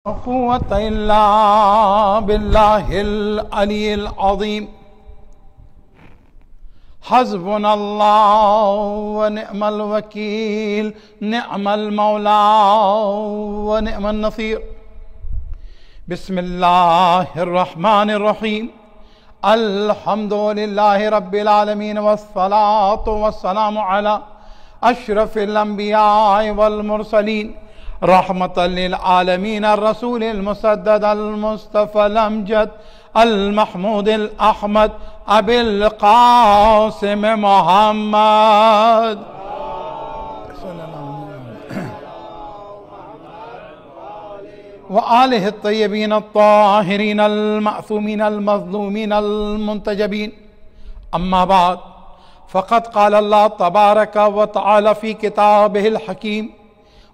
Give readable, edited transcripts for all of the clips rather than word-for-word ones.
क़ुव्वत इल्ला बिल्लाहिल अलील अज़ीम। हस्बुनल्लाहु व निअमल वकील, निअमल मौला व निअमन नसीर। बिस्मिल्लाहिर रहमानिर रहीम। अल्हम्दुलिल्लाहि रब्बिल आलमीन वस्सलातु वस्सलामु अला अशरफिल अंबिया वल मुरसलीन रहमतल लिल आलमीन रसूलिल मुसद्दद अल मुस्तफ़ल अमजद अल महमूदिल अहमद अबिल क़ासिम मोहम्मद व आलिहि तय्यबीन अत्ताहिरीन अल मअसूमीन अल मज़लूमीन अल मुंतजबीन। अम्मा बाद फ़क़द क़ाल अल्लाह तबारक व तआला फ़ी किताबिहिल हकीम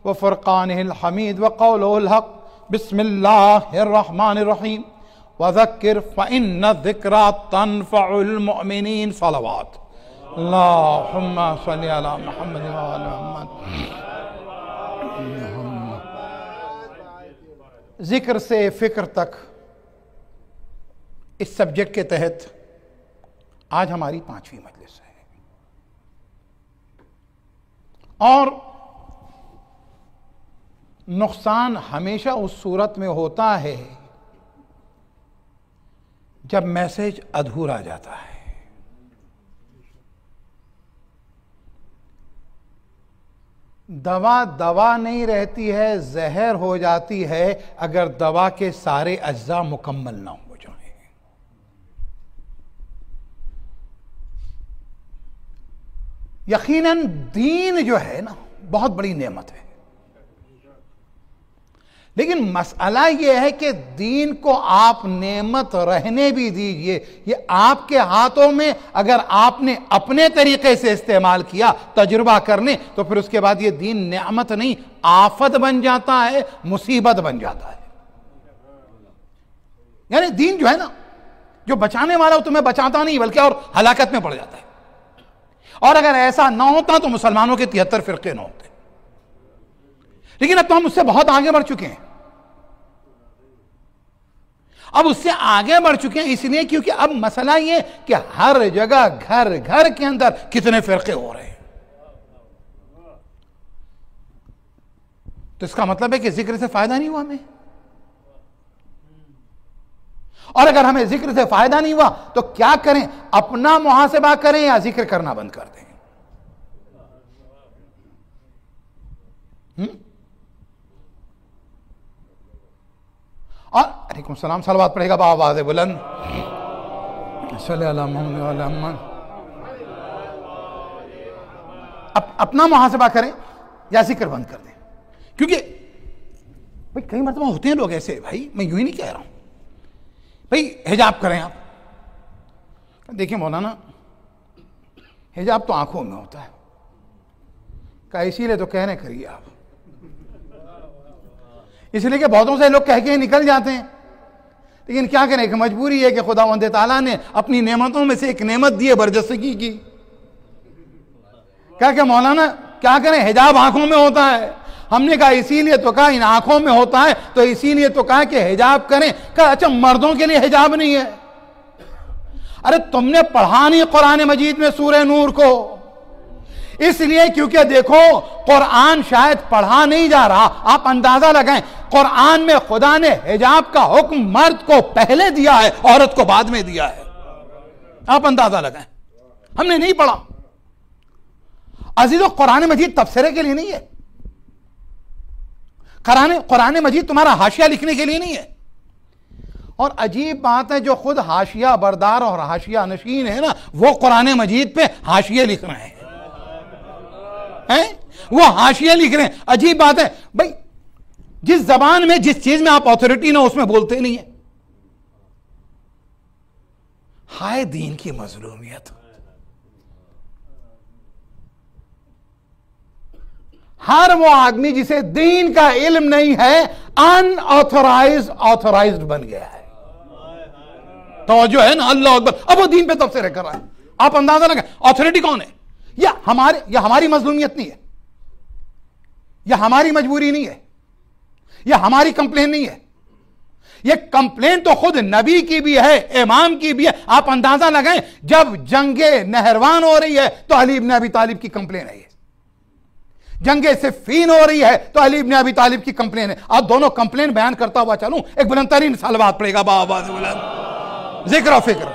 व फ़ुरक़ानिहिल हमीद व क़ौलुहुल हक़। बिस्मिल्लाहिर रहमानिर रहीम। व ज़क्किर फ़इन्न ज़िक्रा तन्फ़उल मुअमिनीन। सलावत अल्लाहुम्मा सल्लि अला मुहम्मद व आलि मुहम्मद। जिक्र से फिक्र तक इस सब्जेक्ट के तहत आज हमारी 5वीं मजलिस है और नुकसान हमेशा उस सूरत में होता है जब मैसेज अधूरा जाता है। दवा दवा नहीं रहती है, जहर हो जाती है अगर दवा के सारे अज्जा मुकम्मल ना हो जाए। यकीनन दीन जो है ना बहुत बड़ी नेमत है, लेकिन मसला यह है कि दीन को आप नेमत रहने भी दीजिए। ये आपके हाथों में, अगर आपने अपने तरीके से इस्तेमाल किया तजुर्बा करने, तो फिर उसके बाद ये दीन नेमत नहीं आफत बन जाता है, मुसीबत बन जाता है। यानी दीन जो है ना, जो बचाने वाला वो तुम्हें बचाता नहीं बल्कि और हलाकत में पड़ जाता है। और अगर ऐसा ना होता तो मुसलमानों के 73 फिरके ना होते। लेकिन अब तो हम उससे बहुत आगे बढ़ चुके हैं। अब उससे आगे बढ़ चुके हैं इसलिए क्योंकि अब मसला ये कि हर जगह घर घर के अंदर कितने फिरके हो रहे हैं। तो इसका मतलब है कि जिक्र से फायदा नहीं हुआ हमें, और अगर हमें जिक्र से फायदा नहीं हुआ तो क्या करें? अपना मुहासिबा करें या जिक्र करना बंद कर दें? और अलैकुम सलाम सलवात पढ़ेगा बाबा बुलंद। अपना मुहासिबा करें या जिक्र बंद कर दें, क्योंकि भाई कई मरतबा होते हैं लोग ऐसे, भाई मैं यूं ही नहीं कह रहा हूं, भाई हिजाब करें आप। देखिए मौलाना, हिजाब तो आंखों में होता है, क्या इसीलिए तो कहने करिए आप, इसलिए कि बहुतों से लोग कह के निकल जाते हैं। लेकिन क्या करें, एक मजबूरी है कि खुदावंद ताला ने अपनी नेमतों में से एक नेमत दी है, बरजस्तगी की। क्या मौलाना क्या करें, हिजाब आंखों में होता है। हमने कहा इसीलिए तो कहा इन आंखों में होता है, तो इसीलिए तो कहा कि हिजाब करें। कहा अच्छा मर्दों के लिए हिजाब नहीं है? अरे तुमने पढ़ा नहीं कुरान मजीद में सूरह नूर को, इसलिए क्योंकि देखो कुरान शायद पढ़ा नहीं जा रहा। आप अंदाजा लगाएं, कुरान में खुदा ने हिजाब का हुक्म मर्द को पहले दिया है, औरत को बाद में दिया है। आप अंदाजा लगाएं, हमने नहीं पढ़ा। अजीजों, कुरान मजीद तफसीरे के लिए नहीं है। कुरान मजीद तुम्हारा हाशिया लिखने के लिए नहीं है। और अजीब बात है, जो खुद हाशिया बरदार और हाशिया नशीन है ना, वो कुरान मजीद पे हाशिया लिख रहे हैं, वो हाशिया लिख रहे हैं। अजीब बात है भाई, जिस जबान में जिस चीज में आप अथॉरिटी ना उसमें बोलते नहीं है। हाय दीन की मजलूमियत। हर वो आदमी जिसे दीन का इल्म नहीं है ऑथराइज्ड बन गया है। तो जो है ना, अल्लाह अकबर, अब वो दीन पे तफसीर कर रहा है। आप अंदाजा लगाएं अथॉरिटी कौन है। या हमारी मजलूमियत नहीं है, या हमारी मजबूरी नहीं है, ये हमारी कंप्लेन नहीं है, ये कंप्लेन तो खुद नबी की भी है, इमाम की भी है। आप अंदाजा लगाएं, जब जंगे नहरवान हो रही है तो अली इब्न अबी तालिब की कंप्लेन है, जंगे सिफ़ीन हो रही है तो अली इब्न अबी तालिब की कंप्लेन है। आप दोनों कंप्लेन बयान करता हुआ चलूं, एक बुलंदतरीन सलवात पड़ेगा बाबा जिक्र और फिक्र।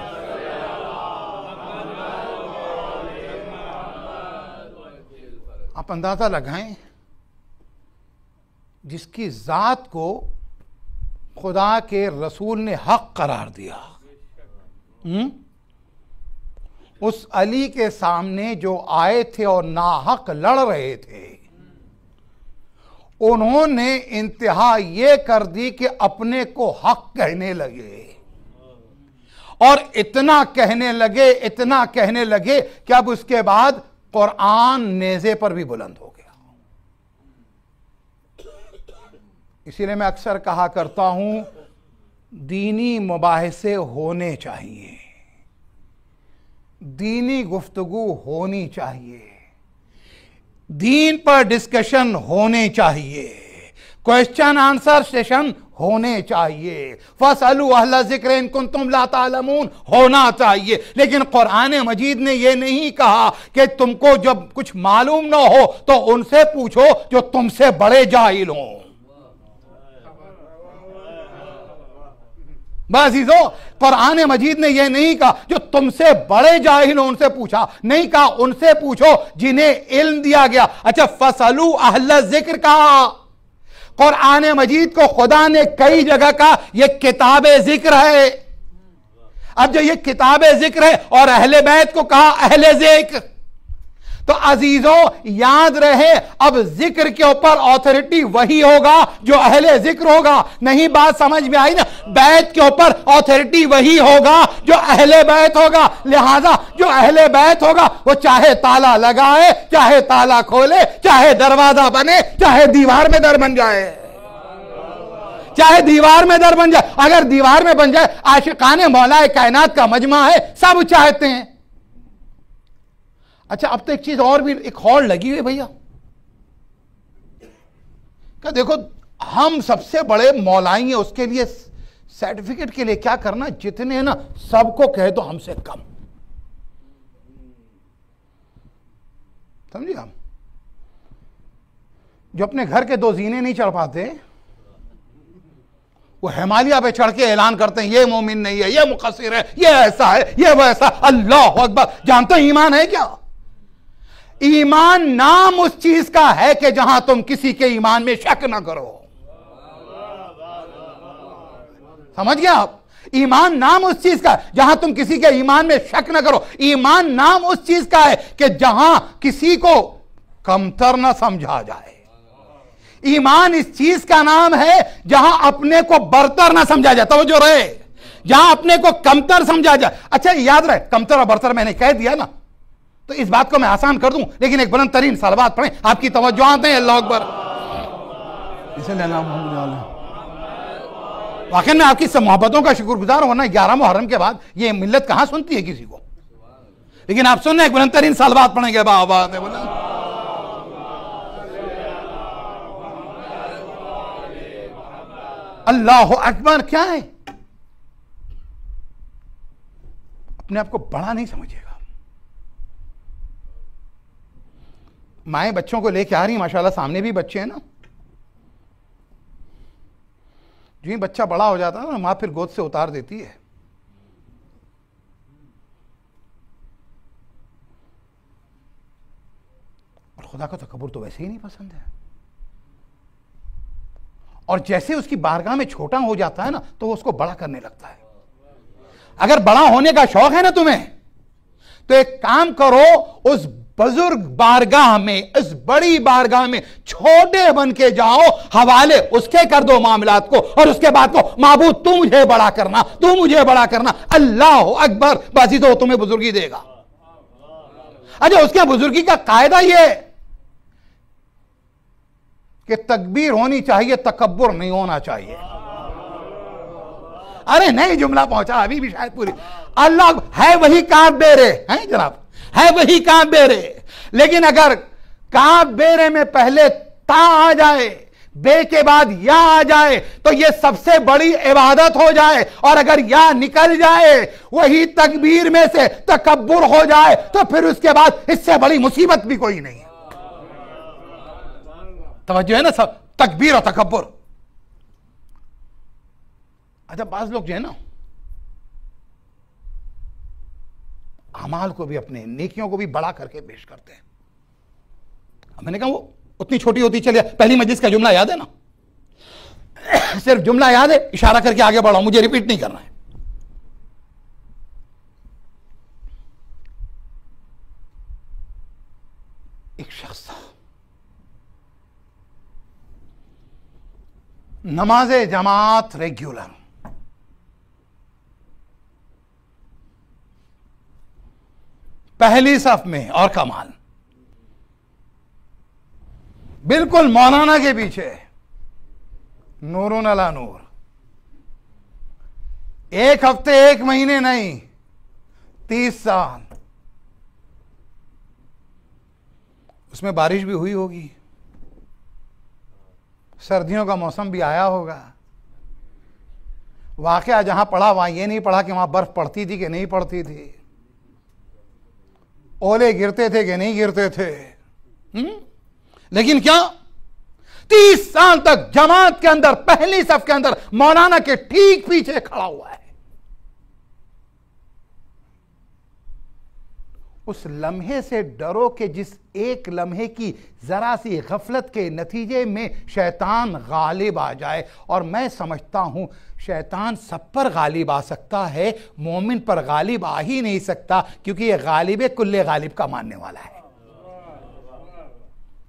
आप अंदाजा लगाएं, जिसकी जात को खुदा के रसूल ने हक करार दिया, उस अली के सामने जो आए थे और नाहक लड़ रहे थे, उन्होंने इंतहा यह कर दी कि अपने को हक कहने लगे, और इतना कहने लगे कि अब उसके बाद कुरान नेज़े पर भी बुलंद हो गया। इसीलिए मैं अक्सर कहा करता हूं, दीनी मुबाहिसे होने चाहिए, दीनी गुफ्तगू होनी चाहिए, दीन पर डिस्कशन होने चाहिए, क्वेश्चन आंसर सेशन होने चाहिए, फसअलू अहला ज़िक्र इन कुंतुम ला तालमून होना चाहिए। लेकिन कुरान मजीद ने यह नहीं कहा कि तुमको जब कुछ मालूम ना हो तो उनसे पूछो जो तुमसे बड़े जाहिल हों। बाज़ीज़ो, कुरान मजीद ने यह नहीं कहा जो तुमसे बड़े जाहिल हो उनसे पूछा, नहीं कहा उनसे पूछो जिन्हें इल्म दिया गया। अच्छा, फसलू अहला ज़िक्र कहा, कुरान मजीद को खुदा ने कई जगह कहा यह किताब जिक्र है। अब जो ये किताब जिक्र है और अहले बैत को कहा अहले जिक्र, तो अजीजों याद रहे, अब जिक्र के ऊपर ऑथोरिटी वही होगा जो अहले जिक्र होगा। नहीं बात समझ में आई ना? बैत के ऊपर ऑथोरिटी वही होगा जो अहले बैत होगा। लिहाजा जो अहले बैत होगा वो चाहे ताला लगाए, चाहे ताला खोले, चाहे दरवाजा बने, चाहे दीवार में दर बन जाए, चाहे दीवार में दर बन जाए। अगर दीवार में बन जाए, आशिकाने मौलाए कायनात का मजमा है, सब चाहते हैं। अच्छा, अब तो एक चीज और भी, एक हॉल लगी हुई भैया, क्या देखो हम सबसे बड़े मौलाई हैं, उसके लिए सर्टिफिकेट के लिए क्या करना, जितने हैं ना सबको कह दो हमसे कम। समझिए, हम जो अपने घर के दो जीने नहीं चढ़ पाते, वो हिमालय पे चढ़ के ऐलान करते हैं ये मोमिन नहीं है, ये मुकस्सिर है, ये ऐसा है, ये वैसा। अल्लाह अकबर। जानते हो ईमान है क्या? ईमान नाम उस चीज का है कि जहां तुम किसी के ईमान में शक ना करो। समझ गया आप? ईमान नाम उस चीज का है जहां तुम किसी के ईमान में शक ना करो। ईमान नाम उस चीज का है कि जहां किसी को कमतर ना समझा जाए। ईमान इस चीज का नाम है जहां अपने को बरतर ना समझा जाए। तो जो रहे, जहां अपने को कमतर समझा जाए। अच्छा, याद रहे, कमतर और बरतर मैंने कह दिया ना, तो इस बात को मैं आसान कर दूं, लेकिन एक बुलंद तरीन सलवात पढ़ें, आपकी तवज्जो आते हैं। अल्लाह अकबर। वाकई में आपकी सब मोहब्बतों का शुक्रगुजार होना 11 मुहर्रम के बाद ये मिल्लत कहां सुनती है किसी को, लेकिन आप सुनने एक बुलंद तरीन सलवात पढ़ेंगे। बाबा अल्लाह अकबर। क्या है? अपने आप को बड़ा नहीं समझिएगा। माएँ बच्चों को लेके आ रही, माशाल्लाह सामने भी बच्चे हैं ना, जो ही बच्चा बड़ा हो जाता है ना, माँ फिर गोद से उतार देती है। और खुदा को तकब्बुर तो वैसे ही नहीं पसंद है। और जैसे उसकी बारगाह में छोटा हो जाता है ना, तो वो उसको बड़ा करने लगता है। अगर बड़ा होने का शौक है ना तुम्हें, तो एक काम करो, उस बुजुर्ग बारगाह में, इस बड़ी बारगाह में छोटे बन के जाओ, हवाले उसके कर दो मामलात को, और उसके बाद को माबूद तू मुझे बड़ा करना, तू मुझे बड़ा करना। अल्लाह अकबर। बाजी तो तुम्हें बुजुर्गी देगा। अच्छा, उसके बुजुर्गी का कायदा यह कि तकबीर होनी चाहिए, तकब्बुर नहीं होना चाहिए। अरे नहीं, जुमला पहुंचा अभी भी शायद पूरी। अल्लाह है वही काब बेरे हैं जनाब, है वही काब बेरे, लेकिन अगर काब बेरे में पहले ता आ जाए, बे के बाद या आ जाए तो यह सबसे बड़ी इबादत हो जाए, और अगर या निकल जाए वही तकबीर में से तकब्बुर हो जाए तो फिर उसके बाद इससे बड़ी मुसीबत भी कोई नहीं है। तवज्जो है ना सब, तकबीर और तकब्बुर। अच्छा, बाज लोग जो है ना अमाल को भी, अपने नेकियों को भी बड़ा करके पेश करते हैं। मैंने कहा वो उतनी छोटी होती चलिए, पहली मजलिस का जुमला याद है ना, सिर्फ जुमला याद है, इशारा करके आगे बढ़ाओ, मुझे रिपीट नहीं करना है। एक शख्स था, नमाज जमात रेगुलर, पहली सफ में, और कमाल बिल्कुल मौलाना के पीछे, नूरुन अला नूर। एक हफ्ते, एक महीने नहीं, 30 साल। उसमें बारिश भी हुई होगी, सर्दियों का मौसम भी आया होगा। वाकया जहां पढ़ा वहां ये नहीं पढ़ा कि वहां बर्फ पड़ती थी कि नहीं पड़ती थी, ओले गिरते थे कि नहीं गिरते थे। लेकिन क्या 30 साल तक जमात के अंदर, पहली सफ के अंदर, मौलाना के ठीक पीछे खड़ा हुआ है। उस लम्हे से डरो कि जिस एक लम्हे की जरा सी गफलत के नतीजे में शैतान गालिब आ जाए। और मैं समझता हूं शैतान सब पर गालिब आ सकता है, मोमिन पर गालिब आ ही नहीं सकता, क्योंकि यह गालिब कुल्ले गालिब का मानने वाला है।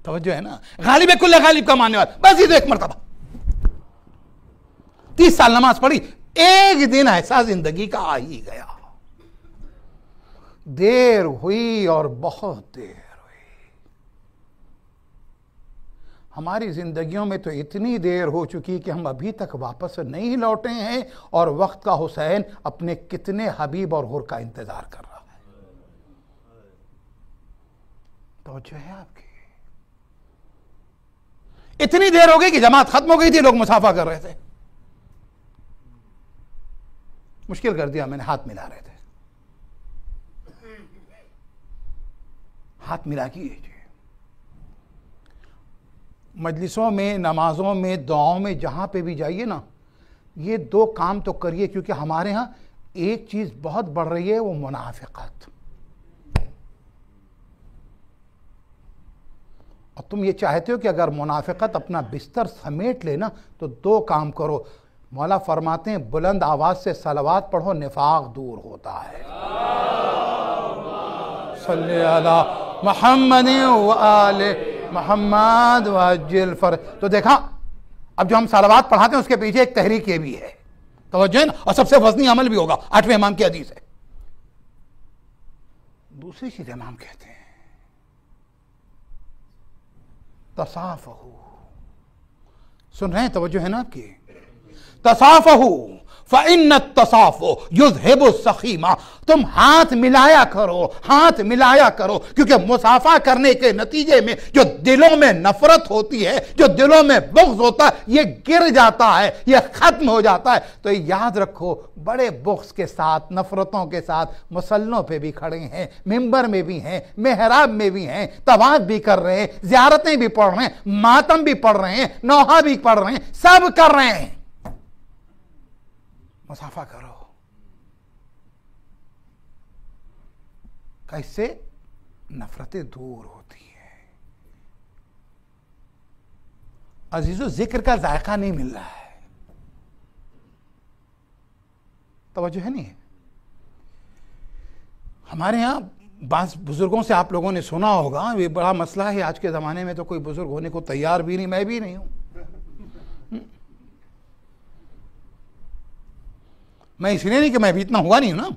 तवज्जो है ना, गालिब कुल्ले गालिब का मानने वाला, बस ये तो एक मर्तबा 30 साल नमाज पढ़ी, एक दिन ऐसा जिंदगी का आ ही गया। देर हुई और बहुत देर हुई। हमारी जिंदगियों में तो इतनी देर हो चुकी कि हम अभी तक वापस नहीं लौटे हैं, और वक्त का हुसैन अपने कितने हबीब और हुर का इंतजार कर रहा है। तो जो है आपकी इतनी देर हो गई कि जमात खत्म हो गई थी, लोग मुसाफा कर रहे थे। मुश्किल कर दिया मैंने, हाथ मिला रहे थे, हाथ मिला कीजिए। मजलिसों में, नमाजों में, दुआओं में, जहां पे भी जाइए ना, ये 2 काम तो करिए, क्योंकि हमारे यहां एक चीज बहुत बढ़ रही है, वो मुनाफिकत। और तुम ये चाहते हो कि अगर मुनाफिकत अपना बिस्तर समेट लेना तो 2 काम करो। मौला फरमाते हैं बुलंद आवाज से सलवात पढ़ो, निफाक दूर होता है। सल्ले अला मुहम्मद व आले मुहम्मद वअज्जिल फर। तो देखा, अब जो हम सलवात पढ़ाते हैं उसके पीछे एक तहरीक ये भी है, तवज्जो है ना, और सबसे वजनी अमल भी होगा। 8वें इमाम की हदीस है। दूसरी चीज इमाम कहते हैं तसाफहू। सुन रहे हैं, तवज्जो है ना आपकी? तसाफहू फ़इन्न तसाफु युज़हिबु सख़ीमा। तुम हाथ मिलाया करो, हाथ मिलाया करो, क्योंकि मुसाफा करने के नतीजे में जो दिलों में नफरत होती है, जो दिलों में बुग़्ज़ होता है, ये गिर जाता है, ये खत्म हो जाता है। तो याद रखो, बड़े बुग़्ज़ के साथ, नफरतों के साथ मुसल्लों पे भी खड़े हैं, मिंबर में भी हैं, मेहराब में भी हैं, तवाफ़ भी कर रहे हैं, ज़ियारतें भी पढ़ रहे हैं, मातम भी पढ़ रहे हैं, नौहा भी पढ़ रहे हैं, सब कर रहे हैं। मुसाफा करो। कैसे? नफरतें दूर होती है। अजीजों, जिक्र का जायका नहीं मिल रहा है, तवज्जो है नहीं? हमारे यहां बास बुजुर्गों से आप लोगों ने सुना होगा, ये बड़ा मसला है आज के जमाने में, तो कोई बुजुर्ग होने को तैयार भी नहीं, मैं भी नहीं हूं। मैं इसलिए नहीं कि मैं भी इतना हुआ नहीं हूं ना।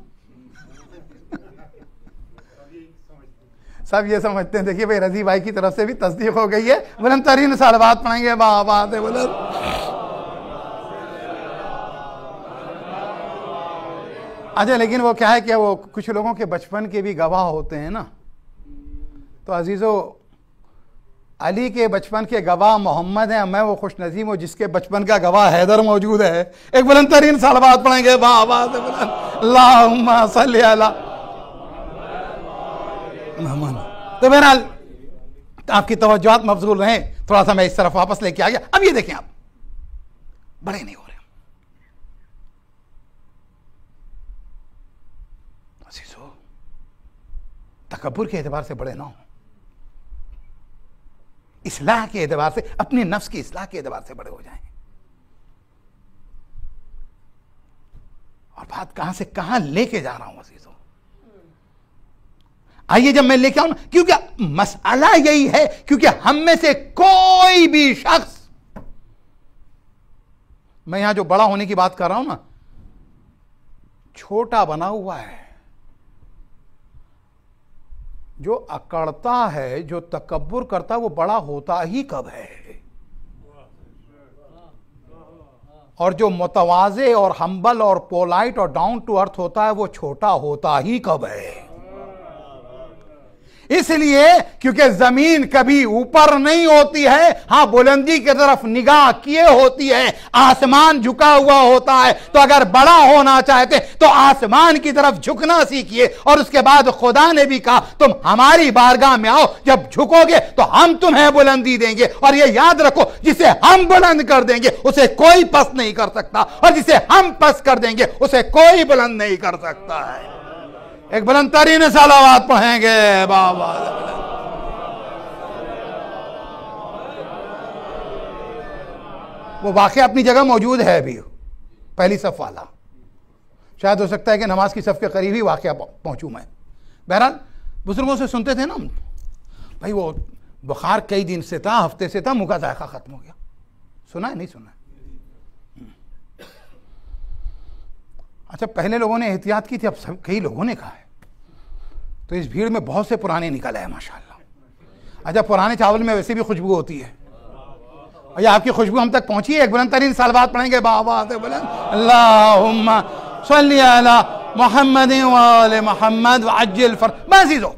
सब ये समझते हैं, देखिए भाई रजी भाई की तरफ से भी तस्दीक हो गई है, बुलंद तरीन सलवात पढ़ेंगे, वाह बात है बुलंद। अच्छा, लेकिन वो क्या है कि वो कुछ लोगों के बचपन के भी गवाह होते हैं ना। तो अजीजों, अली के बचपन के गवाह मोहम्मद हैं, मैं वो खुश नसीब हूँ जिसके बचपन का गवाह हैदर मौजूद है। एक बुलंद तरीन सलावत पढ़ेंगे, वाह वाह से बुलंद, अल्लाहुम्मा सल्ली अला मोहम्मद। तो बहरहाल आपकी तवज्जुहात मबजूल रहे, थोड़ा सा मैं इस तरफ वापस लेके आ गया। अब ये देखें, आप बड़े नहीं हो रहे, तकब्बुर के एतबार से बड़े ना हो, इस्लाह के एतबार से, अपने नफ्स की इस्लाह के एतबार से बड़े हो जाएं। और बात कहां से कहां लेके जा रहा हूं अजीजों, आइए जब मैं लेके आऊं, क्योंकि मसला यही है, क्योंकि हम में से कोई भी शख्स, मैं यहां जो बड़ा होने की बात कर रहा हूं ना, छोटा बना हुआ है। जो अकड़ता है, जो तकब्बुर करता है, वो बड़ा होता ही कब है? और जो मुतवाज़े और हम्बल और पोलाइट और डाउन टू अर्थ होता है, वो छोटा होता ही कब है? इसलिए क्योंकि जमीन कभी ऊपर नहीं होती है, हां बुलंदी की तरफ निगाह किए होती है, आसमान झुका हुआ होता है। तो अगर बड़ा होना चाहते तो आसमान की तरफ झुकना सीखिए। और उसके बाद खुदा ने भी कहा, तुम हमारी बारगाह में आओ, जब झुकोगे तो हम तुम्हें बुलंदी देंगे। और ये याद रखो, जिसे हम बुलंद कर देंगे उसे कोई पस्त नहीं कर सकता, और जिसे हम पस्त कर देंगे उसे कोई बुलंद नहीं कर सकता है। एक बुलंद तरीन सलावत पढ़ेंगे, बाबा। वो वाकया अपनी जगह मौजूद है भी, पहली सफ वाला। शायद हो सकता है कि नमाज की सफ के करीब ही वाकया पहुंचूं मैं। बहरहाल बुजुर्गों से सुनते थे ना भाई, वो बुखार कई दिन से था, हफ्ते से था, मुंह का जायका खत्म हो गया। सुना है? नहीं सुना? अच्छा, पहले लोगों ने एहतियात की थी, अब सब कई लोगों ने कहा है। तो इस भीड़ में बहुत से पुराने निकल आए माशाल्लाह। अच्छा, पुराने चावल में वैसे भी खुशबू होती है, और ये आपकी खुशबू हम तक पहुंची है। एक बुलंद तरीन सलावत पढ़ेंगे, बाबा से बुलंद, अल्लाहुम्मा सल्ली अला मुहम्मद व आले मुहम्मद व अज्जिल फरमाज़िज़ो।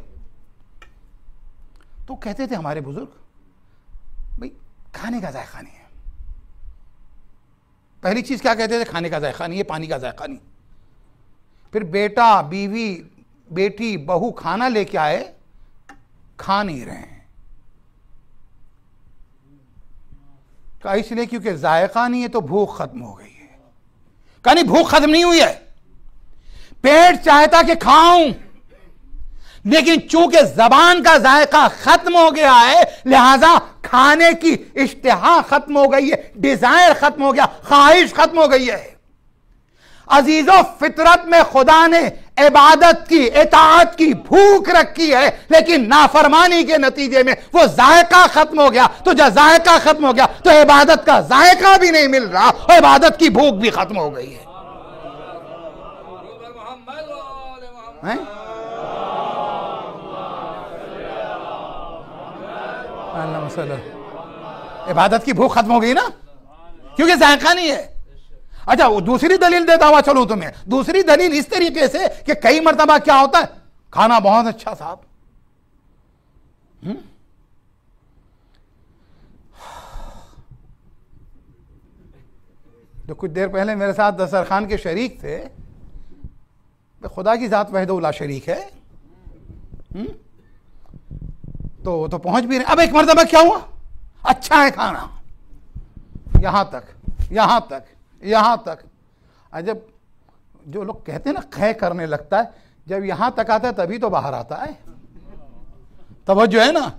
तो कहते थे हमारे बुजुर्ग, भाई खाने का जायका नहीं है। पहली चीज क्या कहते थे? खाने का जायका नहीं है, पानी का जायका नहीं। फिर बेटा, बीवी, बेटी, बहू खाना लेके आए, खा नहीं रहे हैं। कहा इसलिए क्योंकि जायका नहीं है, तो भूख खत्म हो गई है। कहा नहीं, भूख खत्म नहीं हुई है, पेट चाहता कि खाऊं, लेकिन चूंकि जबान का जायका खत्म हो गया है, लिहाजा खाने की इश्तिहा खत्म हो गई है, डिजायर खत्म हो गया, ख्वाहिश खत्म हो गई है। अजीजों, फितरत में खुदा ने इबादत की, इताअत की भूख रखी है, लेकिन नाफरमानी के नतीजे में वो जायका खत्म हो गया। तो जब जायका खत्म हो गया तो इबादत का जायका भी नहीं मिल रहा, और इबादत की भूख भी खत्म हो गई है। इबादत की भूख खत्म हो गई ना, क्योंकि जायका नहीं है। अच्छा, वो दूसरी दलील देता हुआ चलूं तुम्हें। दूसरी दलील इस तरीके से कि कई मर्तबा क्या होता है, खाना बहुत अच्छा साहब, जो कुछ देर पहले मेरे साथ दस्तरखान के शरीक थे, तो खुदा की जात वहदहू ला शरीक है, तो पहुंच भी रहे। अब एक मर्तबा क्या हुआ, अच्छा है खाना, यहां तक, यहां तक, यहां तक। जब जो लोग कहते हैं ना खे करने लगता है, जब यहां तक आता है तभी तो बाहर आता है। तवज्जो है ना?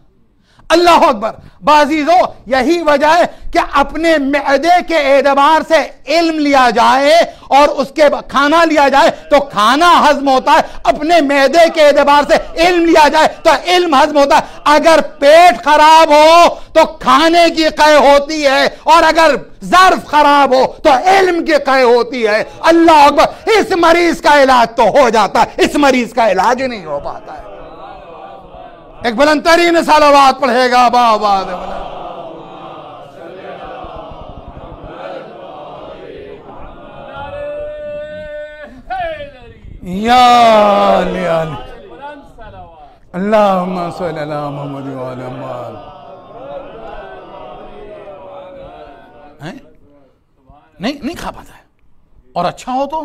अल्लाह अकबर। बाज़ीज़ो, यही वजह है कि अपने मैदे के एतबार से इल्म लिया जाए और उसके खाना लिया जाए तो खाना हजम होता है, अपने मैदे के एतबार से इल्म लिया जाए तो इल्म हजम होता है। अगर पेट खराब हो तो खाने की कै होती है, और अगर ज़र्फ खराब हो तो इल्म की कै होती है। अल्लाह अकबर। इस मरीज का इलाज तो हो जाता है, इस मरीज का इलाज नहीं हो पाता है। एक बुलंद तरीन सलावत पढ़ेगा, बाबा अल्लाहुम्मा सल्ली अला मुहम्मद व अला मुहम्मद। नहीं खा पाता है। और अच्छा हो तो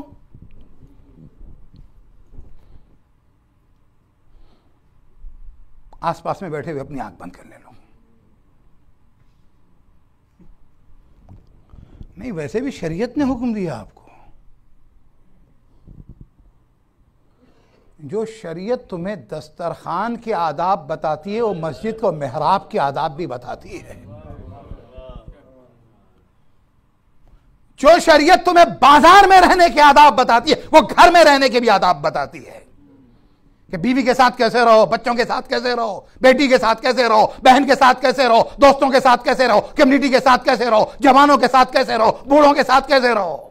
आसपास में बैठे हुए अपनी आंख बंद कर ले लो। नहीं, वैसे भी शरीयत ने हुक्म दिया आपको। जो शरीयत तुम्हें दस्तरखान के आदाब बताती है वो मस्जिद को मेहराब के आदाब भी बताती है। जो शरीयत तुम्हें बाजार में रहने के आदाब बताती है वो घर में रहने के भी आदाब बताती है कि बीवी के साथ कैसे रहो, बच्चों के साथ कैसे रहो, बेटी के साथ कैसे रहो, बहन के साथ कैसे रहो, दोस्तों के साथ कैसे रहो, कम्युनिटी के साथ कैसे रहो, जवानों के साथ कैसे रहो, बूढ़ों के साथ कैसे रहो।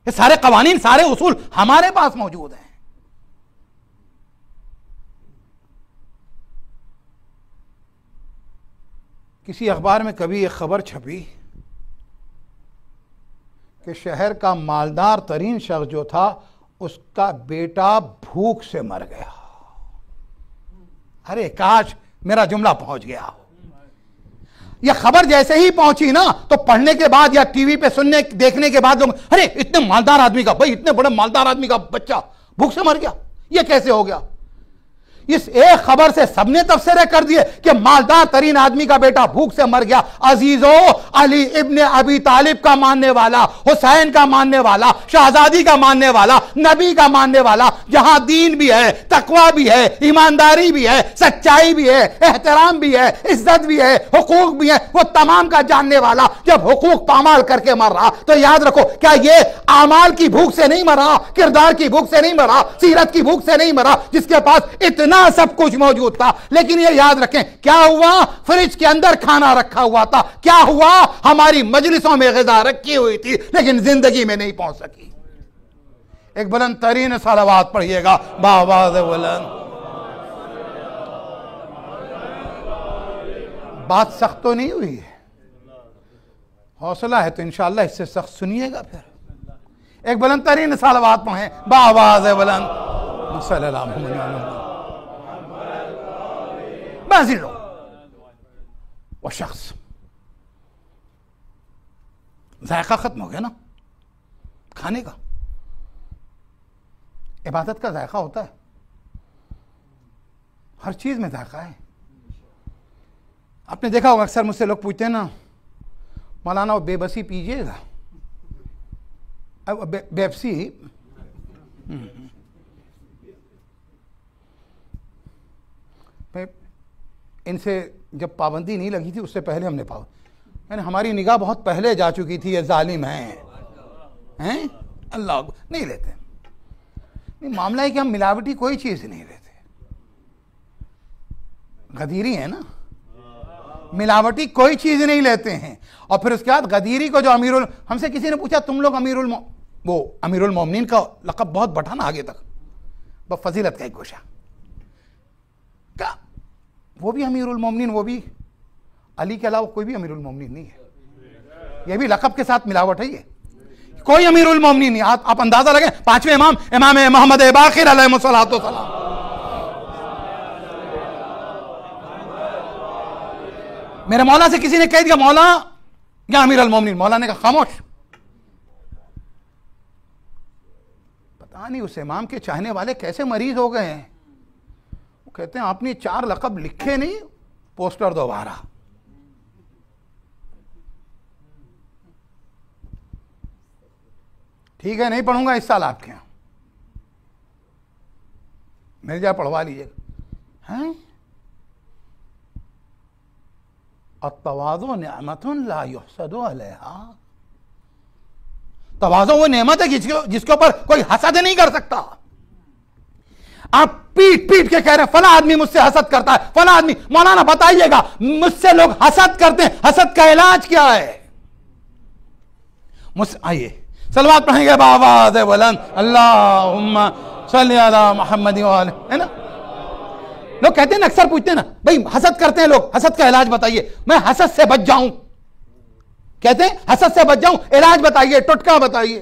ये सारे कवानीन, सारे उसूल हमारे पास मौजूद हैं। किसी अखबार में कभी एक खबर छपी कि शहर का मालदार तरीन शख्स जो था उसका बेटा भूख से मर गया। अरे काश मेरा जुमला पहुंच गया। यह खबर जैसे ही पहुंची ना तो पढ़ने के बाद या टीवी पे सुनने देखने के बाद लोग, अरे इतने मालदार आदमी का, भाई इतने बड़े मालदार आदमी का बच्चा भूख से मर गया, यह कैसे हो गया। इस एक खबर से सबने तफसीरें कर दिए कि मालदार तरीन आदमी का बेटा भूख से मर गया। अजीजो, अली इब्ने अबी तालिब का मानने वाला, हुसैन का मानने वाला, शहजादी का मानने वाला, नबी का मानने वाला, जहां दीन भी है, तकवा भी है, ईमानदारी भी है, सच्चाई भी है, एहतराम भी है, इज्जत भी है, हुकूक भी है, वो तमाम का जानने वाला जब हुकूक पामाल करके मर रहा तो याद रखो, क्या ये आमाल की भूख से नहीं मरा, किरदार की भूख से नहीं मरा, सीरत की भूख से नहीं मरा, जिसके पास इतना सब कुछ मौजूद था। लेकिन ये याद रखें, क्या हुआ, फ्रिज के अंदर खाना रखा हुआ था, क्या हुआ, हमारी मजलिसों में ग़िज़ा रखी हुई थी लेकिन जिंदगी में नहीं पहुंच सकी। एक बुलंद तरीन सलावात पढ़िएगा, बावाज़ बुलंद। बात सख्त तो नहीं हुई है, हौसला है तो इंशाअल्लाह इससे सख्त सुनिएगा। फिर एक बुलंद तरीन सलावात पढ़ें, बावाज़ बुलंद सल्लल्लाहु अलैहि वसल्लम। बाज़ी लो वो शख्स, जायका खत्म हो गया ना खाने का। इबादत का जायका होता है, हर चीज में जायका है। आपने देखा होगा अक्सर मुझसे लोग पूछते हैं ना, मौलाना वो बेबसी पीजिएगा, अब बेबसी इनसे जब पाबंदी नहीं लगी थी उससे पहले हमने मैंने हमारी निगाह बहुत पहले जा चुकी थी, ये जालिम हैं अल्लाह नहीं लेते। नहीं, मामला है कि हम मिलावटी कोई चीज नहीं लेते, गदीरी है ना, मिलावटी कोई चीज नहीं लेते हैं। और फिर उसके बाद गदीरी को जो अमीरुल, हमसे किसी ने पूछा तुम लोग अमीरुल मोमिनीन का लक़ब बहुत बढ़ा ना आगे तक, बस फजीलत का एक गोशा का, वो भी अमीरुल मोमिनीन, वो भी अली के अलावा कोई भी अमीरुल मोमिनीन नहीं है। ये भी लक़ब के साथ मिलावट है, ये कोई अमीरुल मोमिनीन नहीं। आप अंदाजा लगे, पांचवें इमाम मोहम्मद बाक़िर अलैहिस्सलातु वस्सलाम, मेरे मौला से किसी ने कह दिया मौला या अमीरुल मोमिनीन, मौला ने कहा खामोश। पता नहीं उस इमाम के चाहने वाले कैसे मरीज हो गए हैं। कहते हैं आपने 4 लक़ब लिखे नहीं, पोस्टर दोबारा। ठीक है नहीं पढ़ूंगा इस साल आपके यहां, मिल जाए पढ़वा लीजिएगा। हैं अत्तवाज़ु निअमतुन ला युहसदु अलैहा, तवाज़ु वो नेमत है जिसके ऊपर कोई हसद नहीं कर सकता। आप पीट पीट के कह रहे हैं फला आदमी मुझसे हसद करता है, फला आदमी, मौलाना बताइएगा मुझसे लोग हसद करते हैं, हसद का इलाज क्या है। मुझसे आइए सलवात पढ़ेंगे बावाज़ बुलंद, अल्लाहुम्मा सल्ली अला मुहम्मद व आले, है ना। लोग कहते हैं ना, अक्सर पूछते हैं ना, भाई हसद करते हैं लोग, हसद का इलाज बताइए, मैं हसद से बच जाऊं, कहते हैं हसद से बच जाऊं, इलाज बताइए, टुटका बताइए।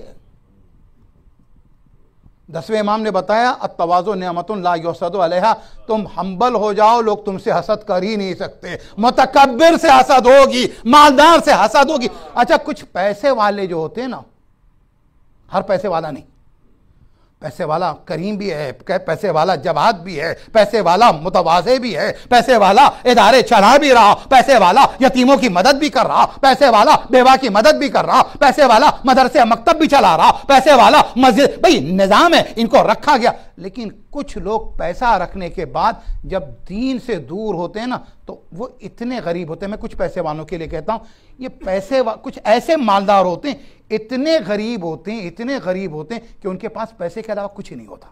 10वें इमाम ने बताया अत्तवाज़ु निअमतुन ला युहसदु अलैहा, तुम हम्बल हो जाओ, लोग तुमसे हसद कर ही नहीं सकते। मुतकब्बिर से हसद होगी, मालदार से हसद होगी। अच्छा, कुछ पैसे वाले जो होते हैं ना, हर पैसे वाला नहीं, पैसे वाला करीम भी है, पैसे वाला जवाद भी है, पैसे वाला मुतवाज़े भी है, पैसे वाला इदारे चला भी रहा, पैसे वाला यतीमों की मदद भी कर रहा, पैसे वाला बेवा की मदद भी कर रहा, पैसे वाला मदरसे मकतब भी चला रहा, पैसे वाला मस्जिद, भाई निज़ाम है, इनको रखा गया। लेकिन कुछ लोग पैसा रखने के बाद जब दीन से दूर होते हैं ना, तो वो इतने गरीब होते हैं। मैं कुछ पैसे वालों के लिए कहता हूं, ये कुछ ऐसे मालदार होते हैं, इतने गरीब होते हैं, इतने गरीब होते हैं कि उनके पास पैसे के अलावा कुछ ही नहीं होता।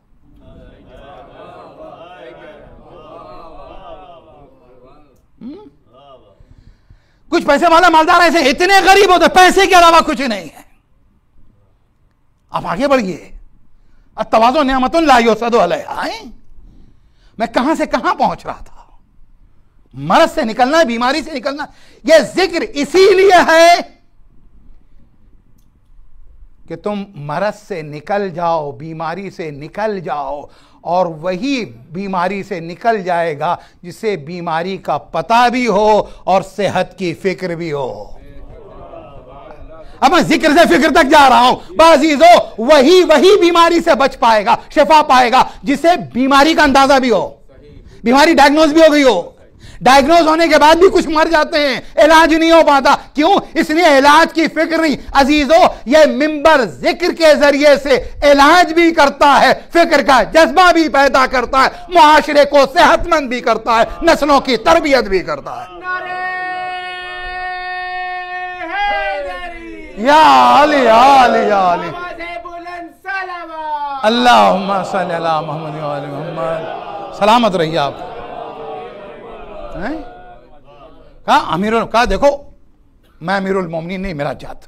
कुछ पैसे वाला मालदार ऐसे इतने गरीब होते, पैसे के अलावा कुछ ही नहीं है। आप आगे बढ़िए। अत्तवाज़ु निअमतुन ला युहसदु अलैहा। मैं कहां से कहां पहुंच रहा था? मरज से निकलना, बीमारी से निकलना। यह जिक्र इसीलिए है कि तुम मरज से निकल जाओ, बीमारी से निकल जाओ, और वही बीमारी से निकल जाएगा जिसे बीमारी का पता भी हो और सेहत की फिक्र भी हो। अब मैं जिक्र से फिक्र तक जा रहा हूं। बाजीजो, वही बीमारी से बच पाएगा, शिफा पाएगा जिसे बीमारी का अंदाजा भी हो। बीमारी डायग्नोज भी हो गई हो, डायग्नोज होने के बाद भी कुछ मर जाते हैं, इलाज नहीं हो पाता। क्यों? इसलिए इलाज की फिक्र नहीं। अजीजो, यह मिंबर जिक्र के जरिए से इलाज भी करता है, फिक्र का जज्बा भी पैदा करता है, मुआशरे को सेहतमंद भी करता है, नस्लों की तरबियत भी करता है। या अली या अली या अली, अल्लाहुम्मा सल्ली अला मुहम्मद व आलि मुहम्मद। सलामत रहिए आप। कहा अमीरुल, कहा देखो मैं अमीरुल मोमिनीन नहीं, मेरा जात।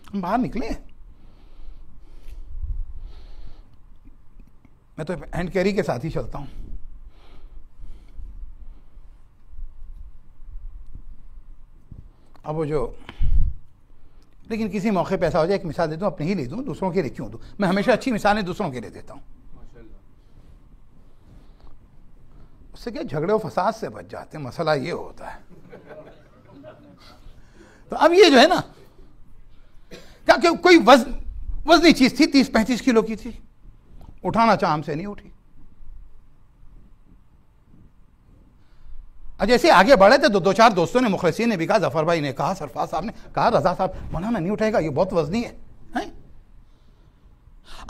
हम बाहर निकले। मैं तो हैंड कैरी के साथ ही चलता हूं। अब वो जो, लेकिन किसी मौके पे ऐसा हो जाए, एक मिसाल देता हूँ, अपने ही ले दूँ, दूसरों के लिए क्यों दूँ? मैं हमेशा अच्छी मिसालें दूसरों के लिए देता हूँ। उससे क्या, झगड़े और फसाद से बच जाते हैं। मसला ये होता है। तो अब ये जो है ना, क्या कि कोई वजनी चीज थी, 30-35 किलो की थी, उठाना चाह हमसे नहीं उठी। जैसे आगे बढ़े थे तो 2-4 दोस्तों ने, मुखलिसीन ने भी कहा, जफर भाई ने कहा, सरफराज साहब ने कहा, रजा साहब, मौलाना नहीं उठाएगा, ये बहुत वजनी है?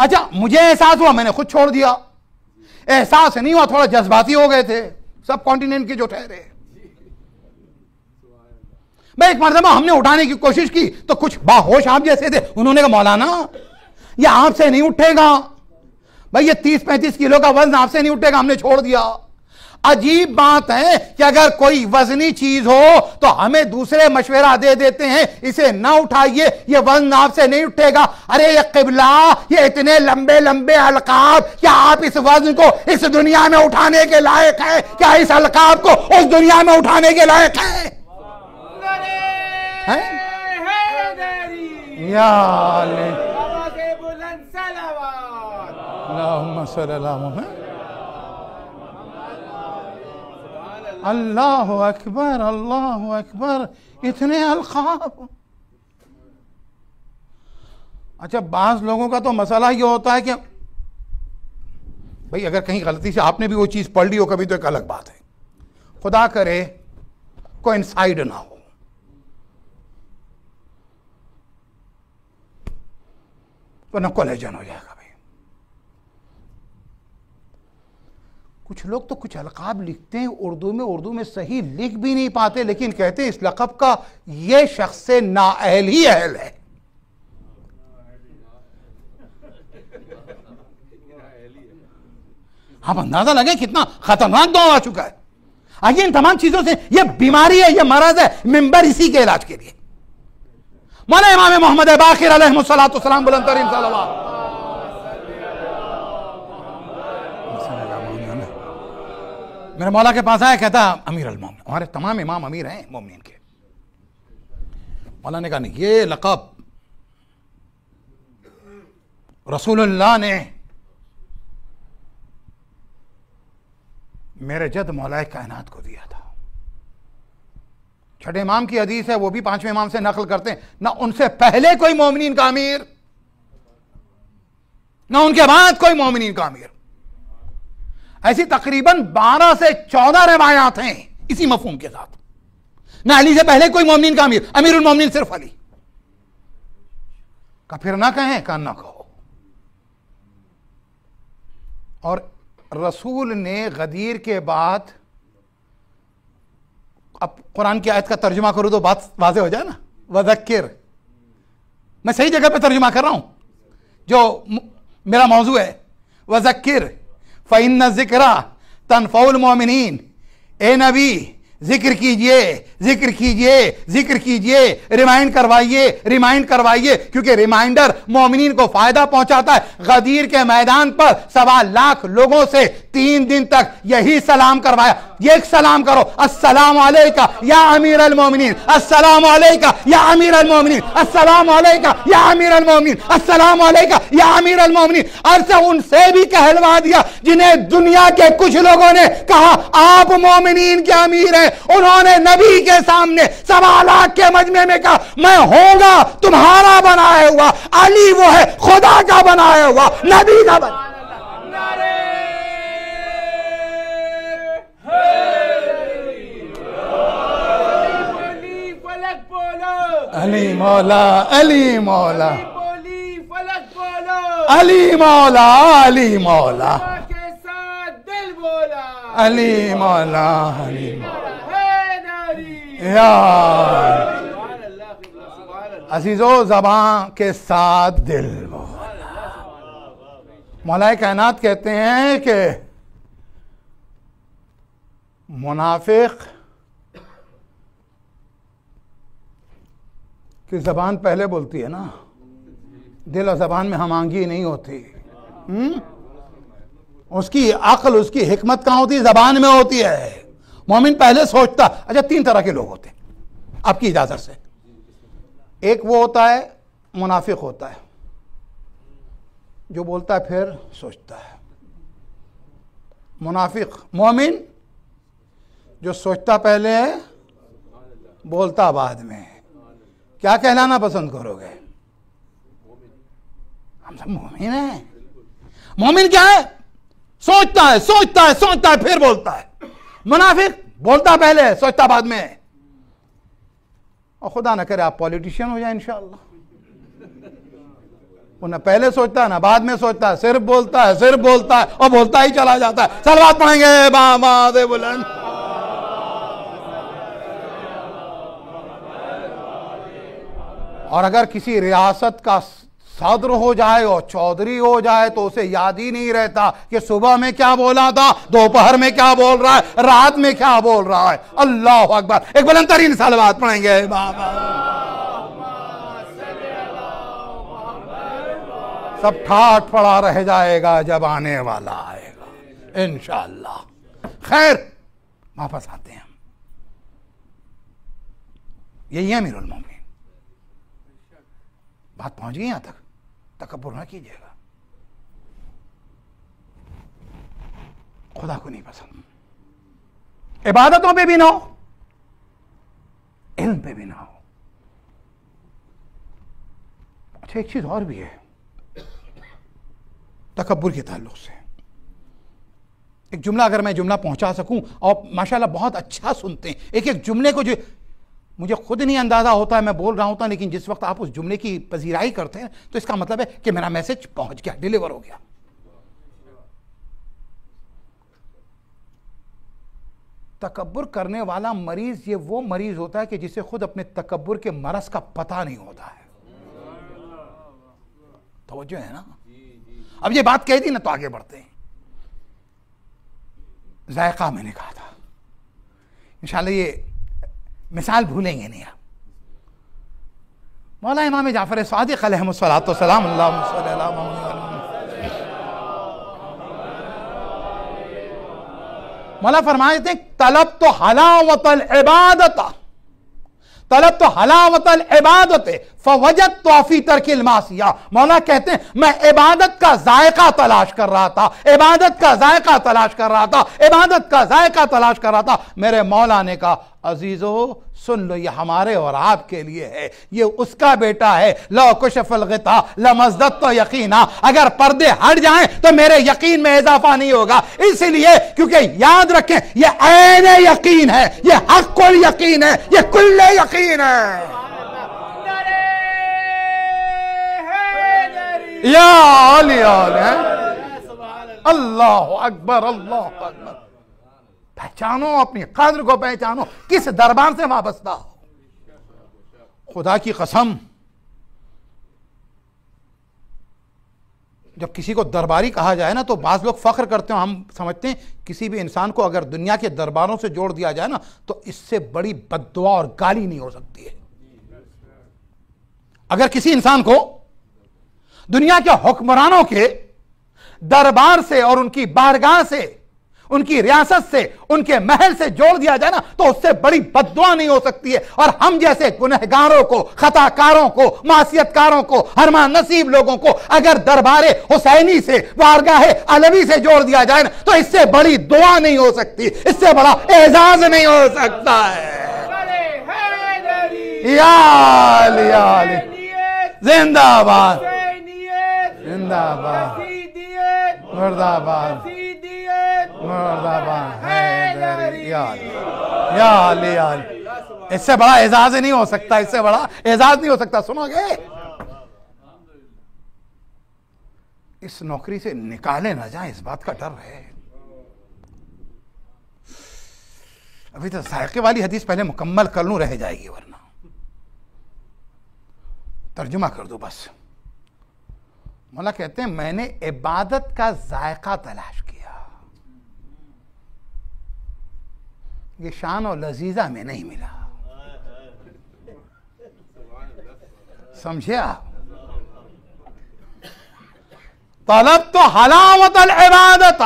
अच्छा, मुझे एहसास हुआ, मैंने खुद छोड़ दिया। एहसास नहीं हुआ, थोड़ा जज्बाती हो गए थे सब कॉन्टिनेंट के जो ठहरे। मैं एक मरतबा हमने उठाने की कोशिश की तो कुछ बाहोश आप जैसे थे, उन्होंने कहा मौलाना ये आपसे नहीं उठेगा भाई, ये 30-35 किलो का वजन आपसे नहीं उठेगा, हमने छोड़ दिया। अजीब बात है कि अगर कोई वजनी चीज हो तो हमें दूसरे मशवरा दे देते हैं, इसे ना उठाइए, ये वजन आपसे नहीं उठेगा। अरे ये किबला, ये इतने लंबे लंबे अलकाब, क्या आप इस वजन को इस दुनिया में उठाने के लायक है? क्या इस अलकाब को उस दुनिया में उठाने के लायक है? या अल्लाह अकबर, अल्लाह अकबर, इतने अलकाब। अच्छा, बाज लोगों का तो मसला ये होता है कि भाई अगर कहीं गलती से आपने भी वो चीज पढ़ ली हो कभी तो एक अलग बात है, खुदा करे कोइंसाइड ना हो। वरना कोलेजन हो जाएगा। भाई कुछ लोग तो कुछ अलकाब लिखते हैं उर्दू में सही लिख भी नहीं पाते, लेकिन कहते हैं इस लक़ब का ये शख्स से नाअहल ही अहल है। आप अंदाजा लगे कितना खतरनाक दौर आ चुका है। आइए इन तमाम चीजों से, ये बीमारी है, ये मरज है, मिंबर इसी के इलाज के लिए। मौला इमाम मोहम्मद बाक़िर अलैहिस्सलातु वस्सलाम बुलंद तरीन सलावत, मेरे मौला के पास आया, कहता अमीर अल मोमिनीन, हमारे तमाम इमाम अमीर हैं मोमिनीन के, मौला ने कहा नहीं, ये लक़ब रसूलुल्लाह ने मेरे जद मौलाए कायनात को दिया था। छठे इमाम की हदीस है, वो भी पांचवें इमाम से नकल करते हैं, ना उनसे पहले कोई मोमिनीन का अमीर, ना उनके बाद कोई मोमिनीन का अमीर। ऐसी तकरीबन 12 से 14 रिवायात हैं इसी मफहूम के साथ। ना अली से पहले कोई मोमिनीन का अमीर, अमीरुल मोमिनीन सिर्फ अली का। फिर ना कहें का ना कहो। और रसूल ने गदीर के बाद, अब कुरान की आयत का तर्जुमा करूं तो बात वाज़ेह हो जाए ना, वज़क्किर, मैं सही जगह पे तर्जुमा कर रहा हूं जो मेरा मौजू है। वज़क्किर फ़इन्न ज़िक्रा तनफ़उल मोमिनीन, ए नबी जिक्र कीजिए, जिक्र कीजिए, जिक्र कीजिए, रिमाइंड करवाइए, क्योंकि रिमाइंडर मोमिनीन को फायदा पहुंचाता है। गदीर के मैदान पर 1.25 लाख लोगों से 3 दिन तक यही सलाम करवाया। ये एक सलाम करो, अस्सलाम अलैका या अमीर अल मोमिनीन, अस्सलाम अलैका या अमीर अल मोमिनीन, अस्सलाम अलैका या अमीर अल मोमिनीन, अस्सलाम अलैका या अमीर अल मोमिनीन। अर्थ उनसे भी कहलवा दिया जिन्हें दुनिया के कुछ लोगों ने कहा आप मोमिनीन के अमीर हैं। उन्होंने नबी के सामने 1.25 लाख के मजमे में कहा मैं होगा तुम्हारा बनाया हुआ, अली वो है खुदा का बनाया हुआ, नबी का बनाया। अली मौला, अली मौला, अली मौला, अली मौला के साथ दिल बोला, अली मौला, अली मौला अजीजो ज़बां के साथ दिल बोला। मौलाए कायनात कहते हैं कि मुनाफिक की ज़बान पहले बोलती है ना, दिल और ज़बान में हमांगी नहीं होती। उसकी अक्ल, उसकी हिकमत कहाँ होती है? ज़बान में होती है। मोमिन पहले सोचता। अच्छा, 3 तरह के लोग होते हैं आपकी इजाज़त से। एक वो होता है मुनाफिक होता है, जो बोलता है फिर सोचता है। मुनाफिक। मोमिन जो सोचता पहले है, बोलता बाद में। क्या कहलाना पसंद करोगे? हम सब मोमिन हैं। मोमिन क्या है? सोचता है, सोचता है, सोचता है, फिर बोलता है। मुनाफिक बोलता पहले, सोचता बाद में। और खुदा ना करे आप पॉलिटिशियन हो जाए इंशाअल्लाह। वो ना पहले सोचता है ना बाद में सोचता है, सिर्फ बोलता है, सिर्फ बोलता है और बोलता ही चला जाता है। सलवात पढ़ेंगे बामाद बुलंद। और अगर किसी रियासत का सदर हो जाए और चौधरी हो जाए तो उसे याद ही नहीं रहता कि सुबह में क्या बोला था, दोपहर में क्या बोल रहा है, रात में क्या बोल रहा है। अल्लाह अकबर। एक बुलंद तरीन सलवात पढ़ेंगे। सब ठाठ पड़ा रह जाएगा जब आने वाला आएगा इंशाअल्लाह। खैर, वापस आते हैं। यही है अमीरुल मोमिनीन। बात पहुंच गई यहां तक? तकब्बुर ना कीजिएगा, खुदा को नहीं पसंद। इबादतों पे भी ना हो, इल्म पे भी ना हो। अच्छा, एक चीज और भी है तकब्बुर के ताल्लुक से। एक जुमला अगर मैं जुमला पहुंचा सकूं, और माशाल्लाह बहुत अच्छा सुनते हैं एक एक जुमले को, जो मुझे खुद नहीं अंदाजा होता है मैं बोल रहा होता, लेकिन जिस वक्त आप उस जुमले की पजीराई करते हैं तो इसका मतलब है कि मेरा मैसेज पहुंच गया, डिलीवर हो गया। तकब्बुर करने वाला मरीज, ये वो मरीज होता है कि जिसे खुद अपने तकब्बुर के मरज का पता नहीं होता है। तवज्जो है ना? अब ये बात कह दी ना तो आगे बढ़ते हैं। जायका मैंने कहा था, इंशाल्लाह ये मिसाल भूलेंगे नहीं आप। मौला इमाम जाफर सादिक अलैहिस्सलातु वस्सलाम, अल्लाहुम्मा सल्ली अला मुहम्मद। मौला फरमाते हैं तलब तो हलावतल इबादत, तलब तो हलावतल इबादत फवजत तो फी तर्किल मासिया। मौला कहते हैं मैं इबादत का जायका तलाश कर रहा था, इबादत का जायका तलाश कर रहा था, इबादत का जायका तलाश कर रहा था। मेरे मौला ने कहा अजीजो सुन लो, ये हमारे और आपके लिए है, ये उसका बेटा है। लो कुशफल गिता लमज़दत तो यकीना, अगर पर्दे हट जाएं तो मेरे यकीन में इजाफा नहीं होगा। इसलिए क्योंकि याद रखें ये ऐन यकीन है, ये हक़्क़ुल यकीन है, ये कुल्ले यकीन है। या अल्लाह अकबर, अल्लाह अकबर। पहचानो अपनी कद्र को, पहचानो किस दरबार से वाबस्ता हो। खुदा की कसम, जब किसी को दरबारी कहा जाए ना तो बाज लोग फख्र करते हैं। हम समझते हैं किसी भी इंसान को अगर दुनिया के दरबारों से जोड़ दिया जाए ना तो इससे बड़ी बद्दुआ और गाली नहीं हो सकती है। अगर किसी इंसान को दुनिया के हुक्मरानों के दरबार से और उनकी बारगाह से, उनकी रियासत से, उनके महल से जोड़ दिया जाए ना तो उससे बड़ी बद्दुआ नहीं हो सकती है। और हम जैसे गुनहगारों को, खताकारों को, मासियतकारों को, हरमान नसीब लोगों को अगर दरबारे हुसैनी से, बारगाह अलवी से जोड़ दिया जाए ना तो इससे बड़ी दुआ नहीं हो सकती, इससे बड़ा एजाज नहीं हो सकता है। जिंदाबाद, जिंदाबाद, मुर्दाबाद, मुर्दाबाद हैदरी, या अली। इससे बड़ा एजाज नहीं हो सकता, इससे बड़ा एजाज नहीं हो सकता। सुनोगे, इस नौकरी से निकाले ना जाए इस बात का डर है। अभी तो जायके वाली हदीस पहले मुकम्मल कर लूं, रह जाएगी, वरना तर्जुमा कर दो बस। मौला कहते हैं मैंने इबादत का जायका तलाश किया, ये शान और लजीजा में नहीं मिला। समझे आप? तलब तो हलावत अल इबादत,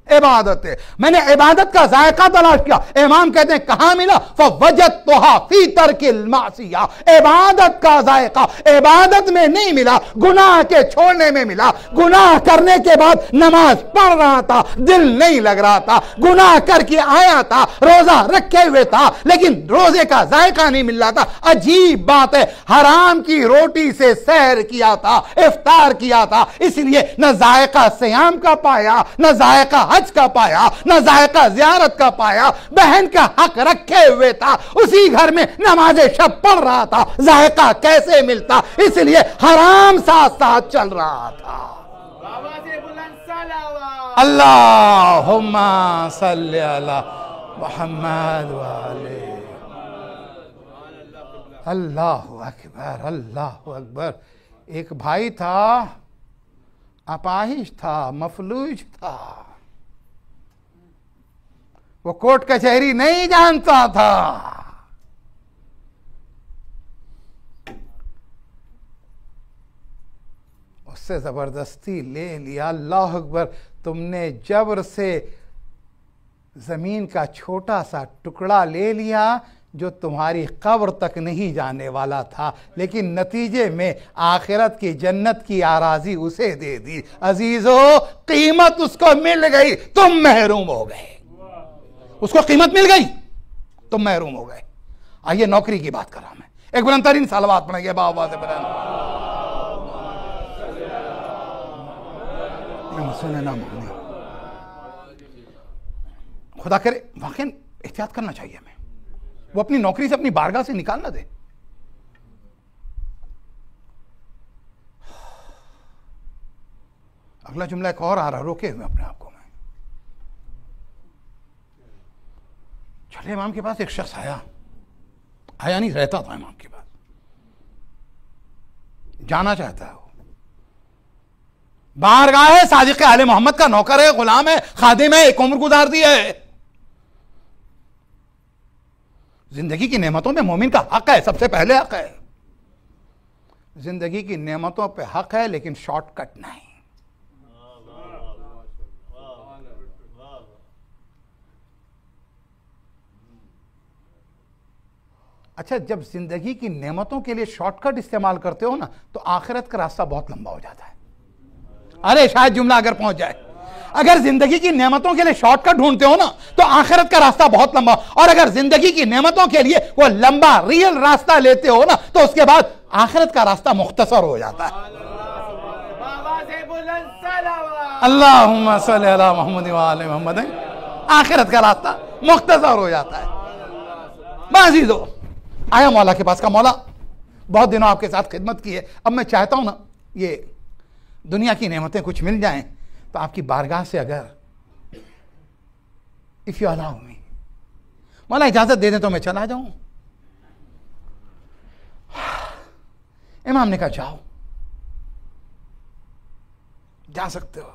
इबादत है, मैंने इबादत का जायका तलाश किया। इमाम कहते हैं कहां मिला? फवजदतुहा फी तर्किल मासिया। इबादत का जायका इबादत में नहीं मिला, गुनाह के छोड़ने में मिला। गुनाह करने के बाद नमाज पढ़ रहा था, दिल नहीं लग रहा था, गुनाह करके आया था, रोजा रखे हुए था, लेकिन रोजे का जायका नहीं मिल रहा था। अजीब बात है, हराम की रोटी से सहर किया था, इफ्तार किया था, इसलिए न जायका सियाम का पाया, न जायका हज का पाया, न जायका ज़ियारत का पाया। बहन का हक रखे हुए था, उसी घर में नमाज शब पढ़ रहा था, जायका कैसे मिलता? इसलिए हराम साथ साथ चल रहा था। अल्लाहुम्मा सल्ली अला मुहम्मद व आले। अल्लाहु अकबर, अल्लाहु अकबर। एक भाई था, अपाहिज था, मफलूज था, वो कोर्ट कचहरी नहीं जानता था। उससे जबरदस्ती ले लिया। अल्लाह अकबर, तुमने जबर से जमीन का छोटा सा टुकड़ा ले लिया जो तुम्हारी कब्र तक नहीं जाने वाला था, लेकिन नतीजे में आखिरत की जन्नत की आराजी उसे दे दी। अजीजो, कीमत उसको मिल गई, तुम महरूम हो गए। उसको कीमत मिल गई, तुम महरूम हो गए। आइए नौकरी की बात कर रहा मैं। एक बुलंदतरीन सलावत पढ़ेंगे बाबा से बुलंद। खुदा करे वाकई एहतियात करना चाहिए हमें, वो अपनी नौकरी से, अपनी बारगाह से निकाल ना दे। अगला जुमला एक और आ रहा, रोके हुए अपने आप को। चले इमाम के पास एक शख्स आया नहीं, रहता था इमाम के पास, जाना चाहता है। वो बारगाह है, सादिक आले मोहम्मद का नौकर है, गुलाम है, खादिम है, एक उम्र गुजार दी है। जिंदगी की नेमतों पे मोमिन का हक है, सबसे पहले हक है। जिंदगी की नेमतों पे हक है, लेकिन शॉर्टकट नहीं। अच्छा, जब जिंदगी की नेमतों के लिए शॉर्टकट इस्तेमाल करते हो ना, तो आखिरत का रास्ता बहुत लंबा हो जाता है। अरे शायद जुमला अगर पहुंच जाए, अगर जिंदगी की नेमतों के लिए शॉर्टकट ढूंढते हो ना, तो आखिरत का रास्ता बहुत लंबा, और अगर जिंदगी की नेमतों के लिए वो लंबा रियल रास्ता लेते हो ना, तो उसके बाद आखिरत का रास्ता मुख्तसर हो जाता है। अल्लाहुम्मा सल्ली अला मुहम्मद व आले मुहम्मद। आखिरत का रास्ता मुख्तसर हो जाता है। बाज़ीज़ो, आया मौला के पास का, मौला बहुत दिनों आपके साथ खिदमत की है, अब मैं चाहता हूं ना ये दुनिया की नेमतें कुछ मिल जाएं, तो आपकी बारगाह से अगर इफ यू अलाउ मी, मौला इजाजत दे दें तो मैं चला जाऊं। इमाम ने कहा जाओ, जा सकते हो।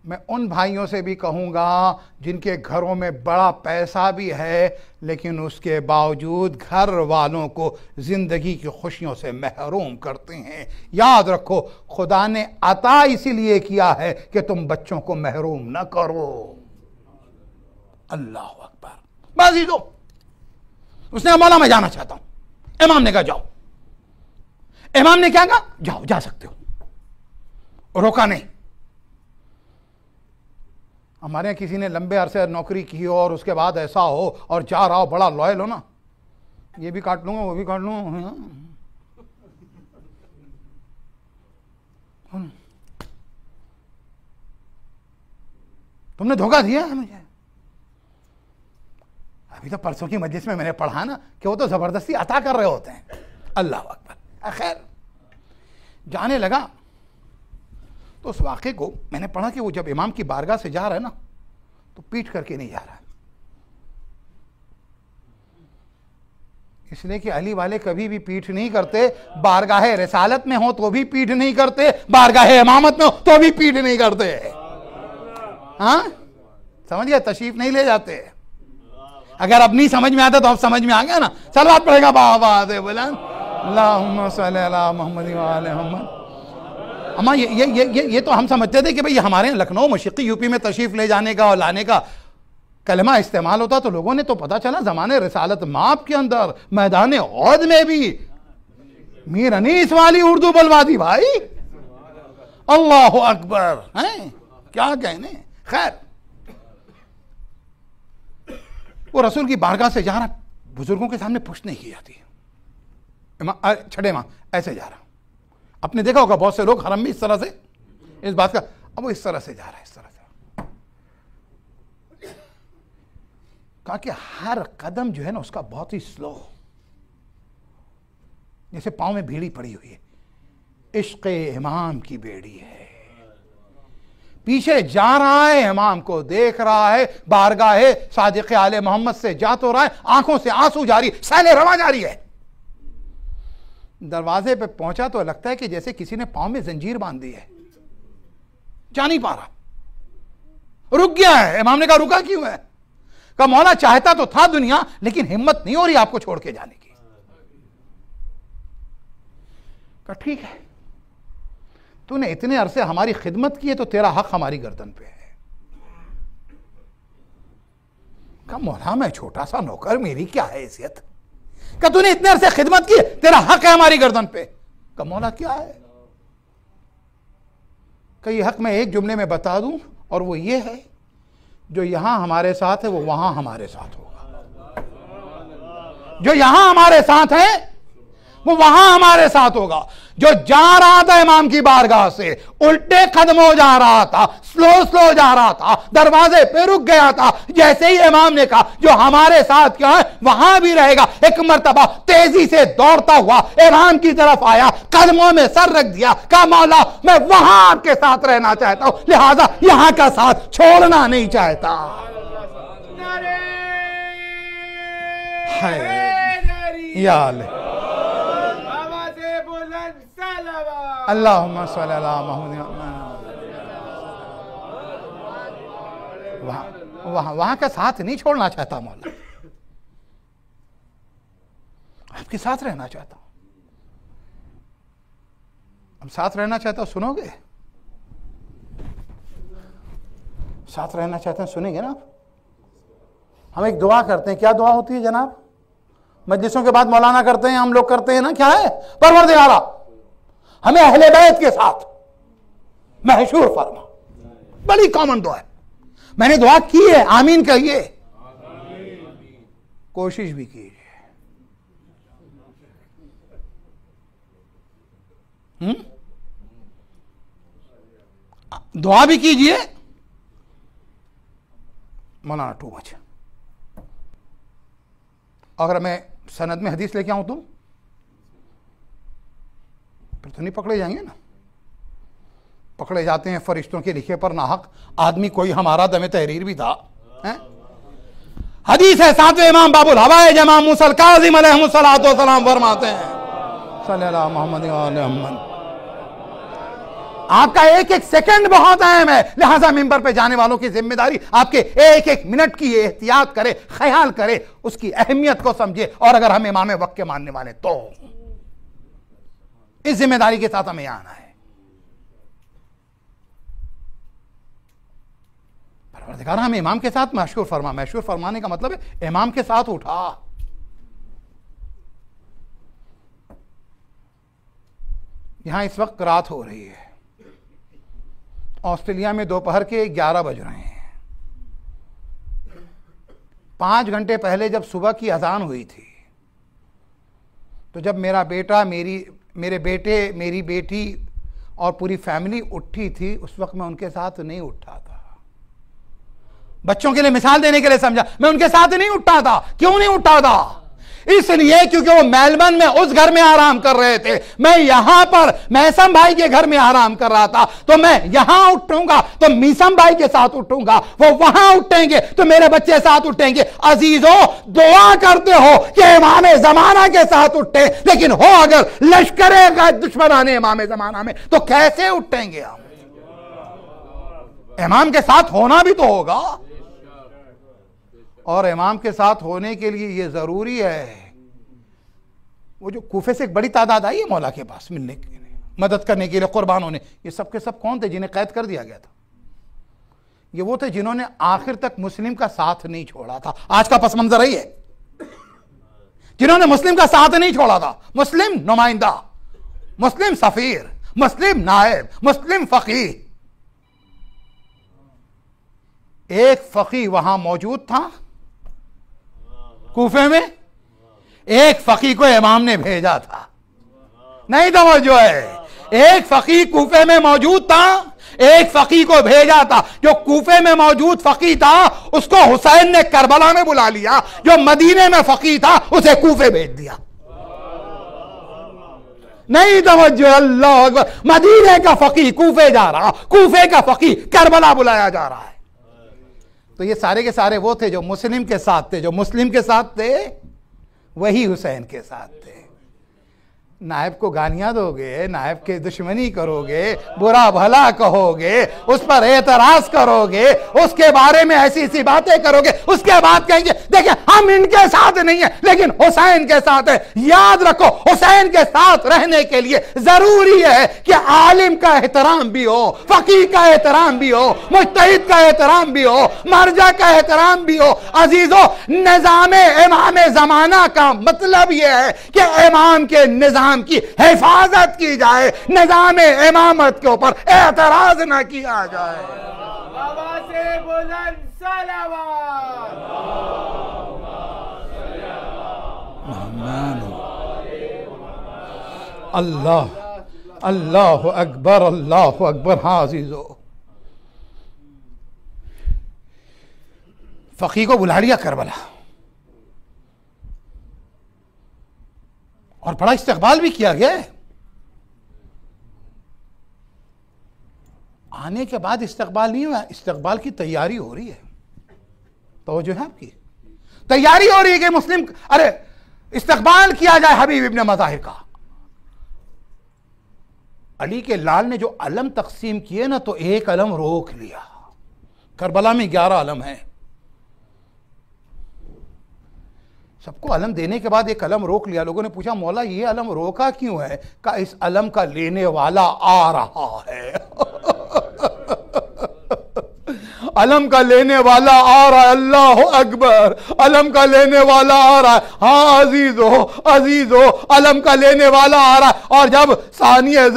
मैं उन भाइयों से भी कहूंगा जिनके घरों में बड़ा पैसा भी है, लेकिन उसके बावजूद घर वालों को जिंदगी की खुशियों से महरूम करते हैं। याद रखो, खुदा ने अता इसीलिए किया है कि तुम बच्चों को महरूम न करो। अल्लाह अकबर। बाजी दो, उसने मौला मैं जाना चाहता हूं। इमाम ने कहा जाओ। इमाम ने क्या कहा? जाओ, जा सकते हो, रोका नहीं। हमारे यहाँ किसी ने लंबे अरसे नौकरी की हो और उसके बाद ऐसा हो और जा रहा हो, बड़ा लॉयल हो ना, ये भी काट लूंगा वो भी काट लूंगा, तुमने धोखा दिया है मुझे। अभी तो परसों की मजलिस में मैंने पढ़ा ना कि वो तो जबरदस्ती अता कर रहे होते हैं। अल्लाह अकबर। खैर, जाने लगा तो उस वाक़े को मैंने पढ़ा कि वो जब इमाम की बारगाह से जा रहा है ना, तो पीट करके नहीं जा रहा है, इसलिए कि अली वाले कभी भी पीठ नहीं करते। बारगाह रिसालत में हो तो भी पीठ नहीं करते, बारगाह इमामत में हो तो भी पीठ नहीं करते। हाँ, समझ गए? तशरीफ नहीं ले जाते। अगर अब नहीं समझ में आता तो अब समझ में आ गया ना। सलवात पड़ेगा बाबा दे बुलंद, अल्लाहुम्मा सल्ली अला मुहम्मद व आले मुहम्मद। अम्मा ये तो हम समझते थे कि भाई हमारे लखनऊ मशक्की यूपी में तशरीफ ले जाने का और लाने का कलमा इस्तेमाल होता, तो लोगों ने तो पता चला ज़माने रिसालत माप के अंदर मैदान औद में भी मीर अनीस वाली उर्दू बुलवा दी भाई। अल्लाह अकबर। हैं क्या कहने। खैर, वो रसूल की बारगाह से जा रहा, बुजुर्गों के सामने पुष्ट नहीं की जाती। छठे माह ऐसे जा रहा। आपने देखा होगा बहुत से लोग हरम में इस तरह से, इस बात का, अब वो इस तरह से जा रहा है, इस तरह से। कहा कि हर कदम जो है ना उसका बहुत ही स्लो, जैसे पांव में भीड़ी पड़ी हुई है। इश्क़ इमाम की बेड़ी है। पीछे जा रहा है, इमाम को देख रहा है, बारगाह सादिक़ आले मोहम्मद से जा तो रहा है, आंखों से आंसू जारी, सैले रवा जारी है। दरवाजे पे पहुंचा तो लगता है कि जैसे किसी ने पांव में जंजीर बांध दी है, जा नहीं पा रहा, रुक गया है। इमाम ने कहा रुका क्यों है? कहा मौला चाहता तो था दुनिया, लेकिन हिम्मत नहीं हो रही आपको छोड़ के जाने की। कहा ठीक है, तूने इतने अरसे हमारी खिदमत की है तो तेरा हक हमारी गर्दन पे है। कहा मौला मैं छोटा सा नौकर, मेरी क्या हैसियत। कहा तूने इतने अरसे खिदमत की, तेरा हक है हमारी गर्दन पे। कहा मौला क्या है? कहा ये हक मैं एक जुमले में बता दूं, और वो ये है, जो यहां हमारे साथ है वो वहां हमारे साथ होगा। जो यहां हमारे साथ है वो वहां हमारे साथ होगा। जो जा रहा था इमाम की बारगाह से, उल्टे कदमों जा रहा था, स्लो जा रहा था, दरवाजे पे रुक गया था, जैसे ही इमाम ने कहा जो हमारे साथ क्या है वहां भी रहेगा, एक मर्तबा तेजी से दौड़ता हुआ इमाम की तरफ आया, कदमों में सर रख दिया, कहा मौला मैं वहां आपके साथ रहना चाहता हूं, लिहाजा यहां का साथ छोड़ना नहीं चाहता। है अल्लाहुम्मा सल्ली अला मुहम्मद। वहां का साथ नहीं छोड़ना चाहता मौला, आपके साथ रहना चाहता हूं। अब साथ रहना चाहता हूं, सुनोगे? साथ रहना चाहते हैं, सुनेंगे ना आप? हम एक दुआ करते हैं, क्या दुआ होती है जनाब? मजलिसों के बाद मौलाना करते हैं, हम लोग करते हैं ना, क्या है? परवरदिगारा हमें अहले बैत के साथ महशूर फरमा। बड़ी कॉमन दुआ है, मैंने दुआ की है, आमीन कहिए, कोशिश भी कीजिए। दुआ भी कीजिए। मौलाना टू मच। अगर मैं सनद में हदीस लेके आऊं तो फिर तो नहीं पकड़े जाएंगे ना। पकड़े जाते हैं फरिश्तों के लिखे पर नाहक। आदमी कोई हमारा दमे तहरीर भी था, है? हदीस है, सातवें इमाम बाबुल हवाए जमाम मुसल काजिम अलैहिस्सलातु वस्सलाम फरमाते हैं, सल्लल्लाहु मोहम्मद व मोहम्मद, आपका एक एक सेकंड बहुत अहम है। लिहाजा मिंबर पे जाने वालों की जिम्मेदारी आपके एक एक मिनट की एहतियात करे, ख्याल करे, उसकी अहमियत को समझे। और अगर हम इमाम वक्त के मानने वाले तो इस जिम्मेदारी के साथ हमें आना है। परवरदिगार हमें इमाम के साथ मशहूर फरमा। मशहूर फरमाने का मतलब है इमाम के साथ उठा। यहां इस वक्त रात हो रही है, ऑस्ट्रेलिया में दोपहर के 11 बज रहे हैं। 5 घंटे पहले जब सुबह की अजान हुई थी तो जब मेरा बेटा, मेरे बेटे, मेरी बेटी और पूरी फैमिली उठी थी, उस वक्त मैं उनके साथ नहीं उठा था। बच्चों के लिए मिसाल देने के लिए समझा, मैं उनके साथ नहीं उठा था। क्यों नहीं उठा था? इसलिए क्योंकि वो मेलबर्न में उस घर में आराम कर रहे थे, मैं यहां पर मैसम भाई के घर में आराम कर रहा था। तो मैं यहां उठूंगा तो मीसम भाई के साथ उठूंगा, वो वहां उठेंगे तो मेरे बच्चे साथ उठेंगे। अजीजों, दुआ करते हो कि इमाम जमाना के साथ उठे, लेकिन हो अगर लश्करे का दुश्मनाने इमाम जमाना में तो कैसे उठेंगे हम? इमाम के साथ होना भी तो होगा। और इमाम के साथ होने के लिए यह जरूरी है, वो जो कूफे से एक बड़ी तादाद आई है मौला के पास मिलने के लिए, मदद करने के लिए, कुर्बान होने, ये सब के सब कौन थे? जिन्हें कैद कर दिया गया था। ये वो थे जिन्होंने आखिर तक मुस्लिम का साथ नहीं छोड़ा था। आज का पस मंजर ही है, जिन्होंने मुस्लिम का साथ नहीं छोड़ा था। मुस्लिम नुमाइंदा, मुस्लिम सफीर, मुस्लिम नायब, मुस्लिम फकीह। एक फकीह वहां मौजूद था कूफे में, एक फकीह को इमाम ने भेजा था। नहीं तवज्जो है? एक फकीह कूफे में मौजूद था, एक फकीह को भेजा था। जो कूफे में मौजूद फकीह था उसको हुसैन ने करबला में बुला लिया, जो मदीने में फकीह था उसे कूफे भेज दिया। नहीं तवज्जो, अल्लाह अकबर। मदीने का फकीह कूफे जा रहा, कूफे का फकीह करबला बुलाया जा रहा है। तो ये सारे के सारे वो थे जो मुस्लिम के साथ थे, जो मुस्लिम के साथ थे वही हुसैन के साथ थे। नायब को गालियां दोगे, नायब के दुश्मनी करोगे, बुरा भला कहोगे, उस पर एतराज करोगे, उसके बारे में ऐसी ऐसी बातें करोगे, उसके बाद कहेंगे देखिए हम इनके साथ नहीं है लेकिन हुसैन के साथ है। याद रखो, हुसैन के साथ रहने के लिए जरूरी है कि आलिम का एहतराम भी हो, फकीह का एहतराम भी हो, मुज्तहिद का एहतराम भी हो, मर्जा का एहतराम भी हो। अजीजों, निजामे इमाम जमाना का मतलब यह है कि इमाम के निजाम की हिफाजत की जाए, निजाम इमामत के ऊपर एतराज ना किया जाए। आवाज़े बुलंद सलावत। अल्लाह अल्लाह अकबर, अल्लाह अकबर। हाँ अजीजों, फकीह को बुला लिया करबला और बड़ा इस्तकबाल भी किया गया है। आने के बाद इस्तकबाल नहीं हुआ, इस्तकबाल की तैयारी हो रही है। तो जो है आपकी तैयारी हो रही है कि मुस्लिम, अरे इस्तकबाल किया जाए हबीब इब्न मज़ाहिर का। अली के लाल ने जो अलम तकसीम किए ना, तो एक अलम रोक लिया। करबला में 11 अलम है, सबको अलम देने के बाद एक अलम रोक लिया। लोगों ने पूछा मौला ये अलम रोका क्यों है? का इस अलम का लेने वाला आ रहा है। अलम का लेने वाला आ रहा है, अल्लाह अकबर, अलम का लेने वाला आ रहा है, हाँ अजीजो अलम का लेने वाला आ रहा है। और जब सानिया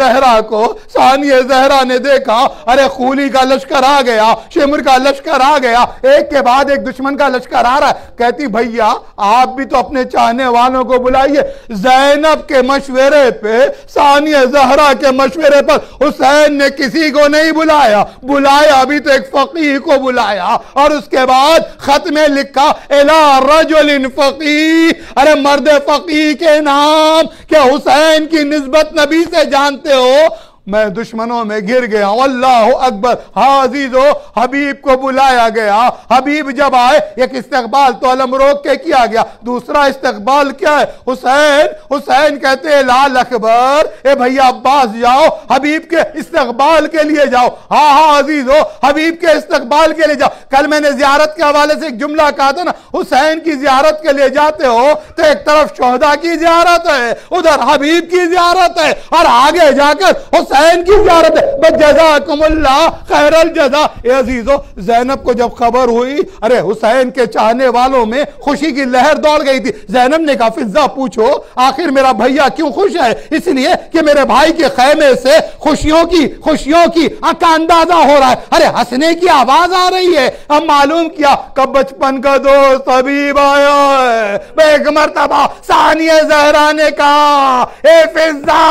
ज़हरा ने देखा, अरे खूली का लश्कर आ गया, शिमर का लश्कर आ गया, एक के बाद एक दुश्मन का लश्कर आ रहा है, कहती भैया आप भी तो अपने चाहने वालों को बुलाइए। ज़ैनब के मशवरे पे, सानिया ज़हरा के मशवरे पर हुसैन ने किसी को नहीं बुलाया अभी तो एक फकीह को बुलाया, और उसके बाद खत में लिखा इला रजुलिन फकीह, अरे मर्द फकीह के नाम, क्या हुसैन की निस्बत नबी से जानते हो? मैं दुश्मनों में गिर गया। अल्लाह अकबर। हाजिजो हबीब को बुलाया गया। हबीब जब आए, एक इस्तकबाल तो अलम रोक के किया गया, दूसरा इस्तकबाल क्या है? हुसैन कहते हैं लाल अकबर, ए भैया अब्बास जाओ हबीब के इस्तकबाल के लिए जाओ। हाँ अजीजो हबीब के इस्तकबाल के लिए जाओ। कल मैंने जियारत के हवाले से एक जुमला कहा था ना, हुसैन की जियारत के लिए जाते हो तो एक तरफ शोहदा की जियारत है, उधर हबीब की जियारत है, और आगे जाकर हुसैन की जियारत है। जज़ाकुमुल्लाह खैरल जज़ा। ए अजीजो ज़ैनब को जब खबर हुई, अरे हुसैन के चाहने वालों में खुशी की लहर दौड़ गई थी। ज़ैनब ने कहा फिज़्ज़ा पूछो आखिर मेरा भैया क्यों खुश है? इसलिए कि मेरे भाई के खैमे से खुशियों की का अंदाजा हो रहा है। अरे हंसने की आवाज आ रही है। अब मालूम किया कब बचपन का दोस्त हबीब आया है। एक मर्तबा सानिया ज़हरा ने कहा, ए फिज़्ज़ा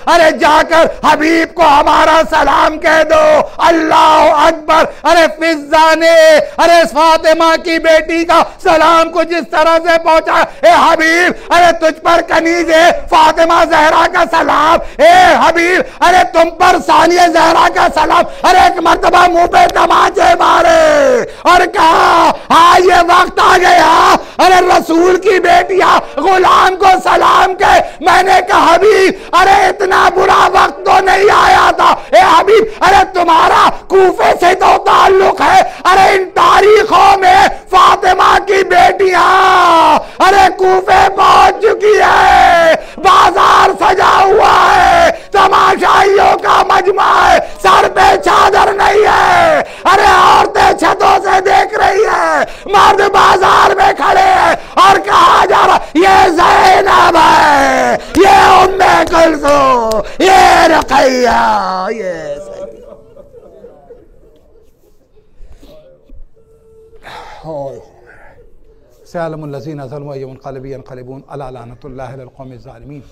अरे जाकर हबीब को हमारा सलाम कह दो। अल्लाह अकबर। अरे फिज़्ज़ा ने अरे फातिमा की बेटी का सलाम को जिस तरह से पहुंचा, ए हबीब अरे तुझ पर कनीज है फातिमा ज़हरा का सलाम, ए हबीब अरे तुम पर सानिया ज़हरा का सलाम। अरे एक मर्तबा मुंह पे तमाचे मारे और कहा हाँ ये वक्त आ गया, अरे रसूल की बेटियां गुलाम को सलाम कहे। मैंने कहा हबीब अरे इतना बुरा वक्त तो नहीं आया था। ए हबीब अरे तुम्हारा कूफे से तो ताल्लुक है, अरे इन तारीखों में फातिमा की बेटियां अरे कूफे पहुंच चुकी है, बाजार सजा हुआ है, तमाशाइयों का मजमा है, सर पे चादर नहीं है, अरे औरतें छतों से देख रही है, मर्द बाजार में खड़े हैं और कहा जा रहा ये ज़ैनब है, ये उम्मे कुलसूम, ये रुक़ैया, ये सयालमुल लज़ीना ज़लमू यन्क़लिबून अला लानतुल्लाहि अलल क़ौमिज़ ज़ालिमीन।